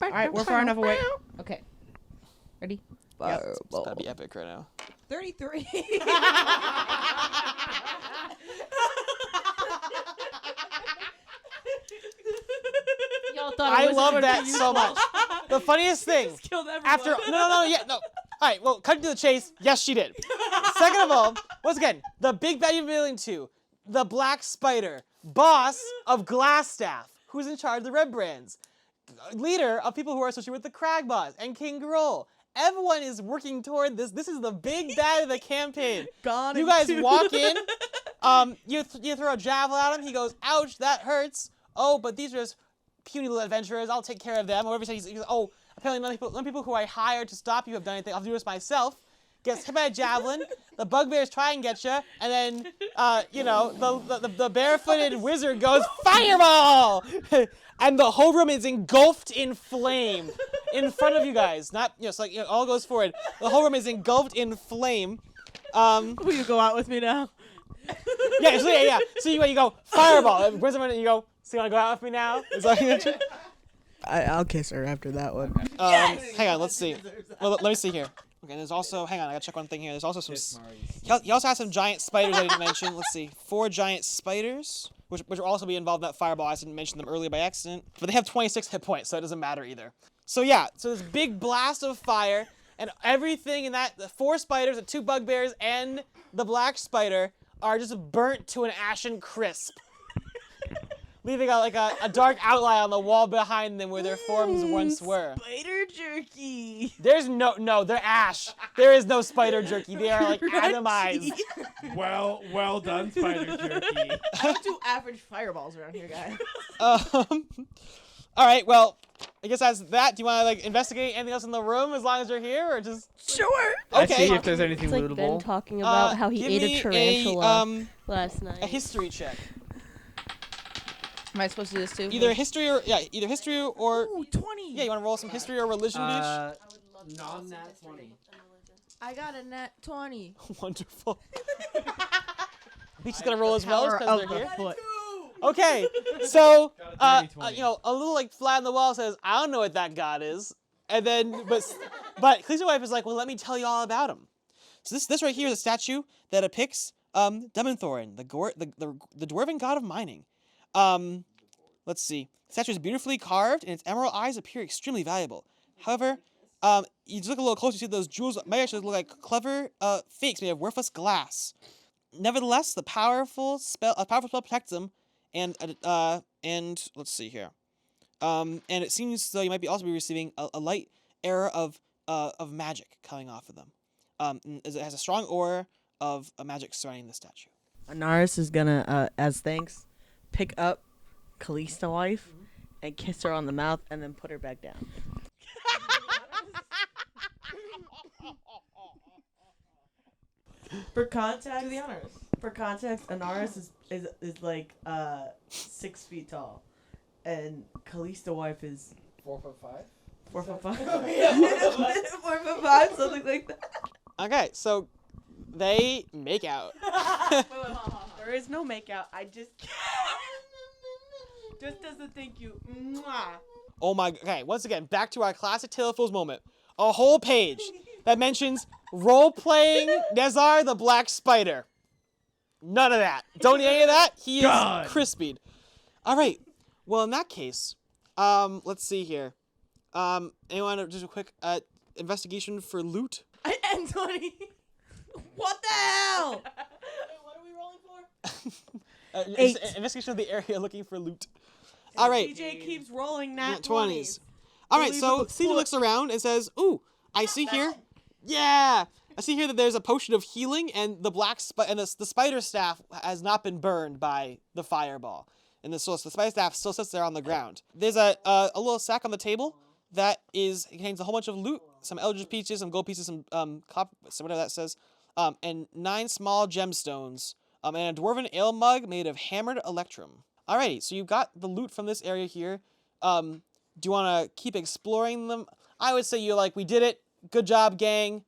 right, we're far enough away. Okay. Ready? Yep. It's about to be epic right now. 33. Y'all thought I it was love gonna that be so much. The funniest thing, Killed everyone. after no. All right, well, cut to the chase. Yes, she did. Second of all, once again, the big bad you're dealing to, the Black Spider, boss of Glassstaff, who's in charge of the Red Brands, leader of people who are associated with the Crag Boss and King Groll. Everyone is working toward this. This is the big bad of the campaign. Gone You in guys two. walk in. You throw a javelin at him. He goes, "Ouch, that hurts." Oh, but these are just puny little adventurers. I'll take care of them. Or whatever he says, he goes, "Oh, apparently none of people who I hired to stop you have done anything. I'll do this myself." Gets hit by a javelin. The bugbears try and get you, and then the barefooted wizard goes fireball, and the whole room is engulfed in flame in front of you guys. Not so all goes forward. The whole room is engulfed in flame. Will you go out with me now? Yeah. So you go fireball. Where's everyone? You go. So you want to go out with me now? Is that I'll kiss her after that one. Hang on. Let's see. Well, let me see here. Okay, there's also, hang on, I gotta check one thing here. There's also some, he also has some giant spiders I didn't mention. Let's see, 4 giant spiders, which will also be involved in that fireball. I didn't mention them earlier by accident. But they have 26 hit points, so it doesn't matter either. So yeah, so this big blast of fire, and everything in that, the 4 spiders, the 2 bugbears, and the black spider are just burnt to an ashen crisp. Leaving a dark outline on the wall behind them where their forms once were. Spider jerky. There's they're ash. There is no spider jerky. They are atomized. Well done, spider jerky. I don't do average fireballs around here, guys. All right, well, I guess that's that. Do you want to investigate anything else in the room as long as you're here, or just? Sure. Okay. See if there's anything It's like Ben lootable. talking about how he give ate me a tarantula last a night. history check. Am I supposed to do this too? Either history or Ooh, 20. yeah. You want to roll some history or religion, Beach? Non-nat 20. I got a net 20. Wonderful. Beach is gonna roll as well because they're here. foot. Okay, so Got a dirty 20. a little fly on the wall says, "I don't know what that god is," and then but Cleese's wife is like, "Well, let me tell you all about him." So this right here is a statue that depicts Dementhorin, the dwarven god of mining. Let's see. The statue is beautifully carved, and its emerald eyes appear extremely valuable. However, you just look a little closer, you see those jewels may actually look like clever fakes made of worthless glass. Nevertheless, a powerful spell protects them, and let's see here. And it seems as though you might be also be receiving a light aura of magic coming off of them. It has a strong aura of magic surrounding the statue. Anaris is gonna, as thanks, pick up Callisto wife and kiss her on the mouth and then put her back down. For context, Do the honors. For context, Anaris is like 6 feet tall, and Callisto wife is 4'5". 4'5". 4'5", something like that. Okay, so they make out. There is no makeout. I just as a thank you. Mwah. Oh my. Okay, once again, back to our classic Tale of Fools moment. A whole page that mentions role-playing Nezar the Black Spider. None of that. Don't need any of that. He is crispied. All right. Well, in that case, let's see here. Anyone just a quick investigation for loot? And 20. What the hell? What are we rolling for? 8. Investigation of the area looking for loot. All right. DJ keeps rolling nat 20s. All right, so Caesar looks around and says, "Ooh, I see here. Yeah, I see here that there's a potion of healing, and the the spider staff has not been burned by the fireball, and the spider staff still sits there on the ground. There's a little sack on the table that contains a whole bunch of loot, some eldritch pieces, some gold pieces, some copper, whatever that says, and 9 small gemstones, and a dwarven ale mug made of hammered electrum. Alrighty, so you've got the loot from this area here. Do you want to keep exploring them? I would say you're like, we did it. Good job, gang.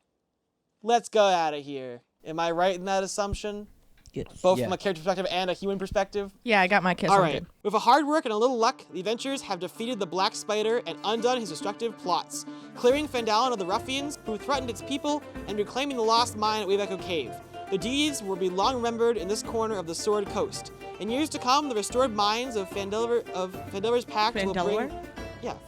Let's go out of here. Am I right in that assumption? Yes. Both from a character perspective and a human perspective? Yeah, I got my kiss. All right. With a hard work and a little luck, the adventurers have defeated the Black Spider and undone his destructive plots, clearing Phandelver of the ruffians who threatened its people and reclaiming the lost mine at Wave Echo Cave. The deeds will be long remembered in this corner of the Sword Coast. In years to come, the restored mines of Phandelver's Pact will bring...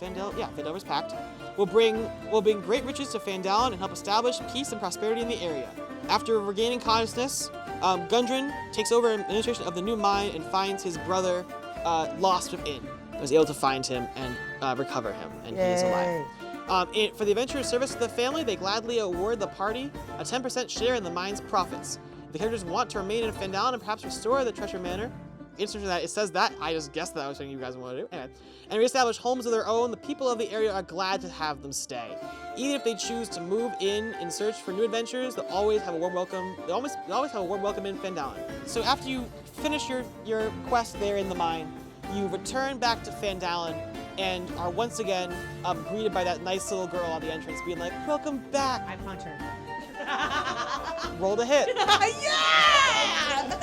Phandelver's Pact will bring great riches to Phandalin and help establish peace and prosperity in the area. After regaining consciousness, Gundren takes over administration of the new mine and finds his brother lost within. I was able to find him and recover him, and he is alive. For the adventurer's service to the family, they gladly award the party a 10% share in the mine's profits. If the characters want to remain in Phandalin and perhaps restore the treasure manor, interesting that it says that. I just guessed that was something you guys want to do. Anyway. And reestablish homes of their own, the people of the area are glad to have them stay. Even if they choose to move in search for new adventures, they'll always have a warm welcome. They always have a warm welcome in Phandalin. So after you finish your quest there in the mine, you return back to Phandalin and are once again greeted by that nice little girl on the entrance, being like, "Welcome back." I punch her. Roll to hit. Yeah!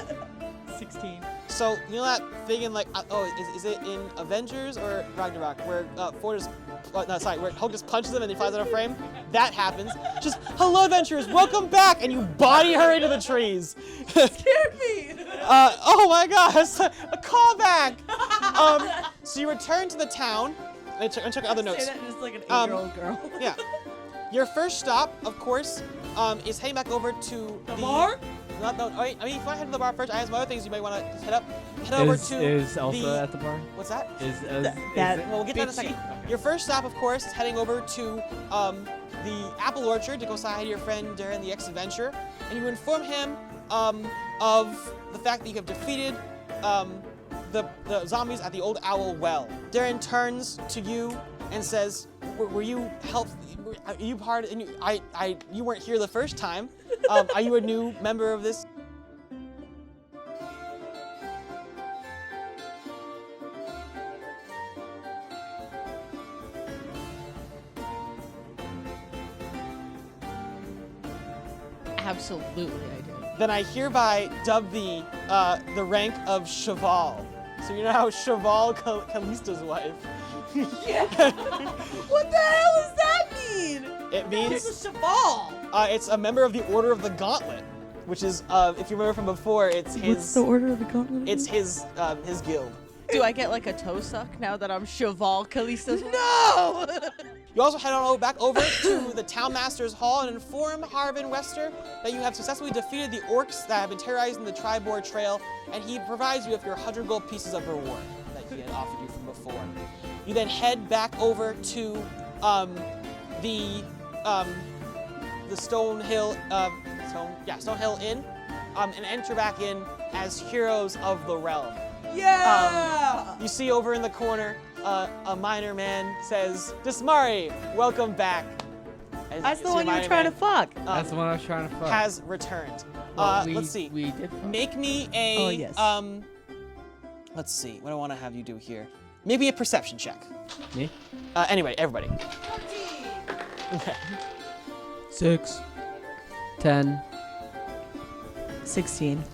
16. So, you know that thing in like, is it in Avengers or Ragnarok where where Hulk just punches him and he flies out of frame? That happens. Just, "Hello adventurers, welcome back," and you body her into the trees. Scared me. Oh my gosh, a callback. So you return to the town and check other notes. Say that just like an 8-year-old girl. Yeah. Your first stop, of course, is heading back over to the bar? I mean, if you want to head to the bar first, I have some other things you might want to just head up. Head over to Is Elsa at the bar? What's that? That Well, we'll get to that in a second. Your first stop, of course, is heading over to the apple orchard to go say hi to your friend Darren, the ex-adventurer, and you inform him of the fact that you have defeated the zombies at the Old Owl Well. Darren turns to you and says, "Were you are you part? And you weren't here the first time. Are you a new member of this?" Absolutely, I do. Then I hereby dub thee the rank of Cheval. So you're now Cheval Callista's wife. Yeah. What the hell does that mean? It means It's a Cheval. It's a member of the Order of the Gauntlet, which is if you remember from before, it's his. What's the Order of the Gauntlet? It's his guild. Do I get like a toe suck now that I'm Cheval Callista's? No! You also head on back over to the Townmaster's Hall and inform Harvin Wester that you have successfully defeated the orcs that have been terrorizing the Tribord Trail, and he provides you with your 100 gold pieces of reward that he had offered you from before. You then head back over to the Stone Hill Inn and enter back in as heroes of the realm. Yeah! You see over in the corner, a miner man says, "Dismari, welcome back." That's the one you were trying to fuck. That's the one I was trying to fuck. Has returned. Well, Let's see. We did fuck. Make me a. Oh, yes. Let's see. What do I want to have you do here? Maybe a perception check. Me? Anyway, everybody. Okay. 6. 10. 16.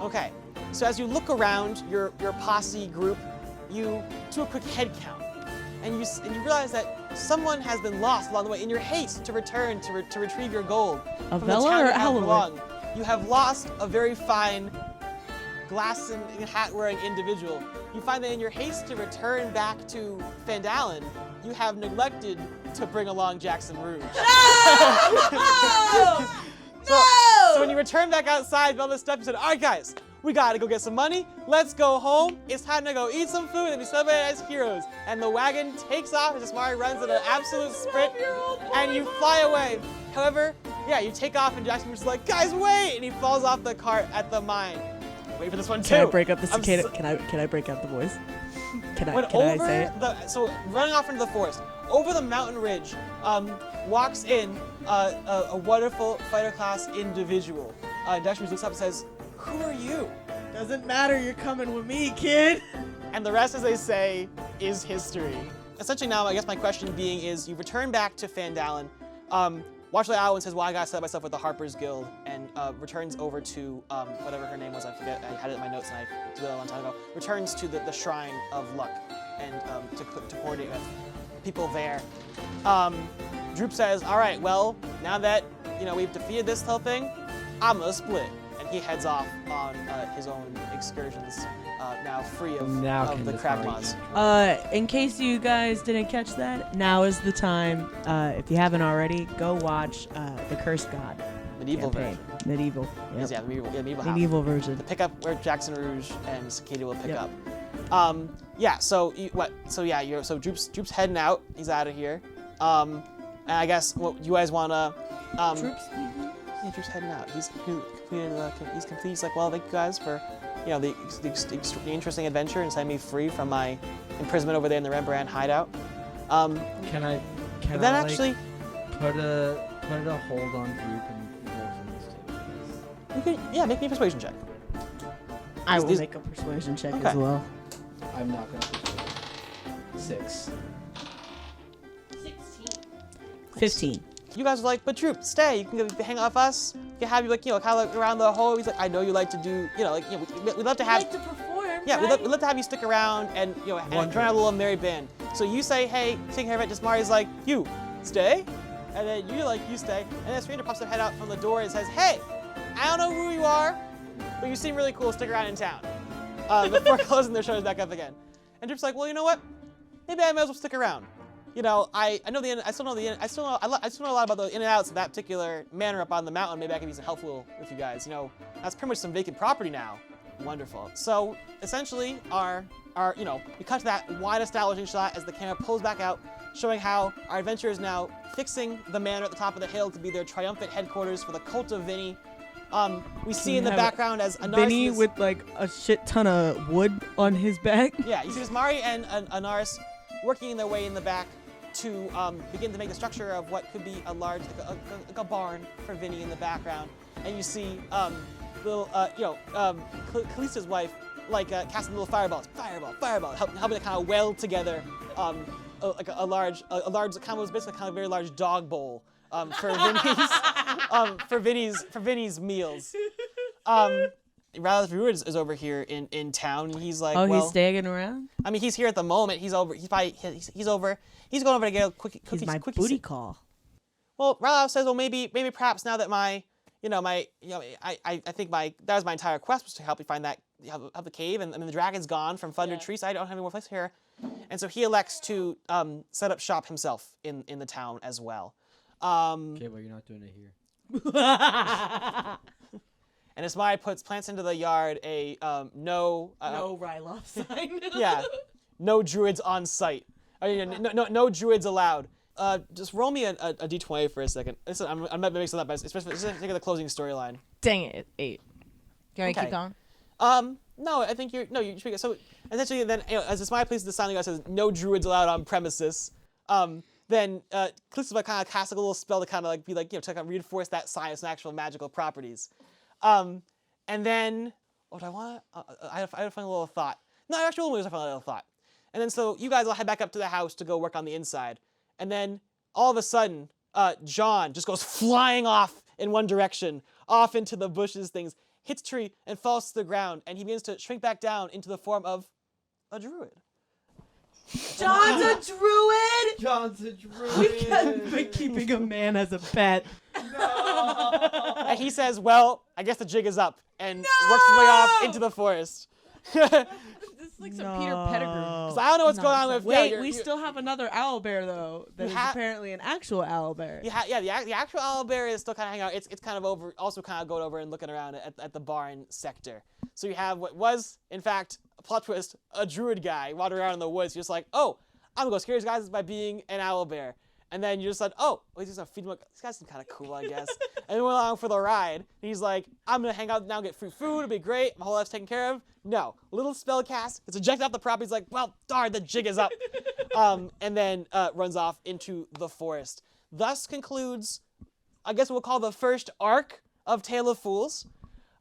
Okay. So as you look around your posse group, you do a quick head count, and you realize that someone has been lost along the way in your haste to return to retrieve your gold. A from the Vela town or you have Alloy? belonged. You have lost a very fine glass and hat wearing individual. You find that in your haste to return back to Phandalin, you have neglected to bring along Jackson Rouge. So when you return back outside with all this stuff, you said, all right, guys, we got to go get some money. Let's go home. It's time to go eat some food and be celebrated as heroes. And the wagon takes off as Asmari runs at an absolute sprint, and you fly away. However, yeah, you take off, and Jackson Rouge is like, guys, wait! And he falls off the cart at the mine. Wait for this one, too. Can I break up the cicada? Can I break up the voice? Can I say it? So running off into the forest, over the mountain ridge, walks in a wonderful fighter class individual. Jackson Rouge looks up and says, who are you? Doesn't matter, you're coming with me, kid. And the rest, as they say, is history. Essentially now, I guess my question being is, you return back to Phandelver, Watchlight Alwyn says, well, I gotta set myself with the Harper's Guild, and returns over to, whatever her name was, I forget, I had it in my notes and I did it a long time ago, returns to the Shrine of Luck, and to coordinate with people there. Droop says, all right, well, now that, we've defeated this whole thing, I'm gonna split. And he heads off on his own excursions, now free of the Kragmaws. In case you guys didn't catch that, now is the time. If you haven't already, go watch The Cursed God. Medieval campaign. version. Medieval. Yep. Yeah, medieval. Medieval version. To pick up where Jackson Rouge and Cicada will pick up. Yeah. So Droop's heading out. He's out of here. And I guess what you guys wanna. Troops. Yeah, Droop's heading out. He's complete. He's like, well, thank you guys for, the interesting adventure and setting me free from my imprisonment over there in the Rembrandt hideout. Can I actually put a hold on Droop and roll from this table? you can make me a persuasion check. I will make a persuasion check as well. I'm not gonna persuade. 6. 15. You guys are like, but Droop, stay. You can hang out with us. You can have you kind of look around the hole. He's like, I know you like to do, we'd love to have. Like to perform. Yeah, right? we'd love to have you stick around and and join our little merry band. So you say, hey, take care of it. Jasmari's like, you stay, and then you stay, and then a stranger pops their head out from the door and says, hey, I don't know who you are, but you seem really cool. Stick around in town. Before closing their shoulders back up again. And Droop's like, well, you know what? Maybe I might as well stick around. I still know a lot about the in and outs of that particular manor up on the mountain. Maybe I can be some helpful with you guys. That's pretty much some vacant property now. Wonderful. So essentially, we cut to that wide establishing shot as the camera pulls back out, showing how our adventure is now fixing the manor at the top of the hill to be their triumphant headquarters for the cult of Vinny. We see in the background as Anaris Vinny with like a shit ton of wood on his back. Yeah, you see Asmari and Anaris working their way in the back to begin to make the structure of what could be a large, like a barn for Vinny in the background. And you see Kalista's wife, casting little fireball, helping to kind of weld together a large, basically kind of very large dog bowl for Vinny's meals. Rather Ruid is over here in town, and he's like, he's staying around? I mean, he's here at the moment. He's over. He's going over to get a quick He's my booty call. Well, Ralph says, well, maybe perhaps now that I think that was my entire quest, was to help you find that have the cave, and the dragon's gone from Thundertree, so I don't have any more place here. And so he elects to set up shop himself in the town as well. Okay, but you're not doing it here. And Asmai plants into the yard a no Ryloth sign. Yeah, no druids on site. No druids allowed. Just roll me a d20 for a second. Listen, I'm not making something up, but especially think of the closing storyline. Dang it, 8. Do you want to keep going? No, I think you should. So essentially, then as Asmai places the sign that says no druids allowed on premises, then Calista kind of casts a little spell to kind of to kind of reinforce that sign with some actual magical properties. And then, what do I want? I had a funny little thought. No, actually, it was a funny little thought. And then so you guys all head back up to the house to go work on the inside. And then all of a sudden, John just goes flying off in one direction, off into the bushes, hits a tree and falls to the ground. And he begins to shrink back down into the form of a druid. John's a druid? John's a druid. We can't be keeping a man as a pet. No. And he says, well, I guess the jig is up, and works his way off into the forest. This like some Peter Pettigrew. Because I don't know what's going on with. Wait, we still have another owlbear though. That is apparently an actual owlbear. The actual owlbear is still kind of hanging out. It's kind of over. Also, kind of going over and looking around at the barn sector. So you have what was, in fact, a plot twist, a druid guy wandering around in the woods. You're just like, oh, I'm gonna go scare these guys by being an owlbear. And then you're just like, oh, he's just gonna feed him. This guy's kind of cool, I guess. And we went along for the ride. And he's like, I'm gonna hang out now, get free food. It'll be great. My whole life's taken care of. No, little spell cast. It's ejected off the property. He's like, well, darn, the jig is up. And then runs off into the forest. Thus concludes, I guess we'll call the first arc of Tale of Fools.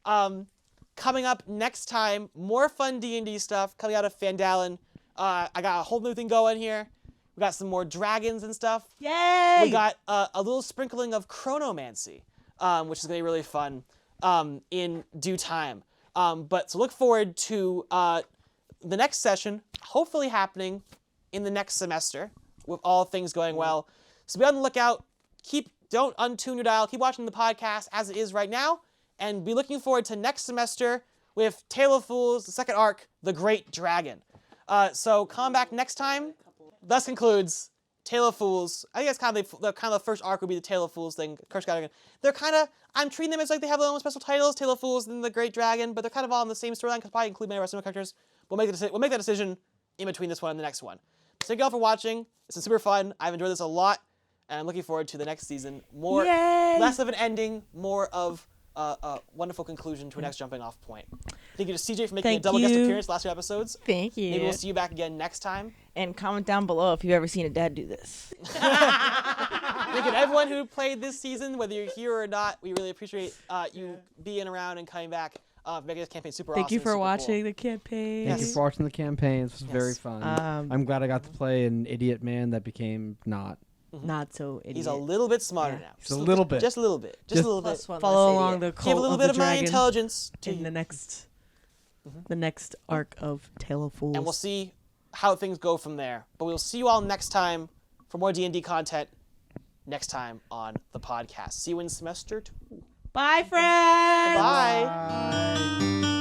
Coming up next time, more fun D&D stuff coming out of Phandelver. I got a whole new thing going here. We got some more dragons and stuff. Yay! We got a little sprinkling of chronomancy, which is going to be really fun in due time. But so look forward to the next session, hopefully happening in the next semester, with all things going well. So be on the lookout. Don't untune your dial. Keep watching the podcast as it is right now, and be looking forward to next semester with Tale of Fools, the second arc, The Great Dragon. So come back next time. Thus concludes Tale of Fools. I think that's kind of the first arc would be the Tale of Fools thing. They're kind of, I'm treating them as like they have their own special titles, Tale of Fools and The Great Dragon, but they're kind of all in the same storyline because probably include many of our similar characters. We'll make that decision in between this one and the next one. So thank you all for watching. It's been super fun. I've enjoyed this a lot, and I'm looking forward to the next season. Less of an ending, more of a wonderful conclusion to a next jumping off point. Thank you to CJ for making a double guest appearance last 2 episodes. Thank you. Maybe we'll see you back again next time. And comment down below if you've ever seen a dad do this. Thank you to everyone who played this season, whether you're here or not. We really appreciate you being around and coming back. Making this campaign super awesome. Thank you for watching the campaign. Yes. Thank you for watching the campaign. This was very fun. I'm glad I got to play an idiot man that became not. Not so idiot. He's a little bit smarter now. Just a little bit. Just a little bit. Just a little bit. Follow along the cult Give a little of bit the of my dragon intelligence to in the next arc of Tale of Fools. And we'll see how things go from there. But we'll see you all next time for more D&D content next time on the podcast. See you in semester 2. Bye, friends. Bye. Bye.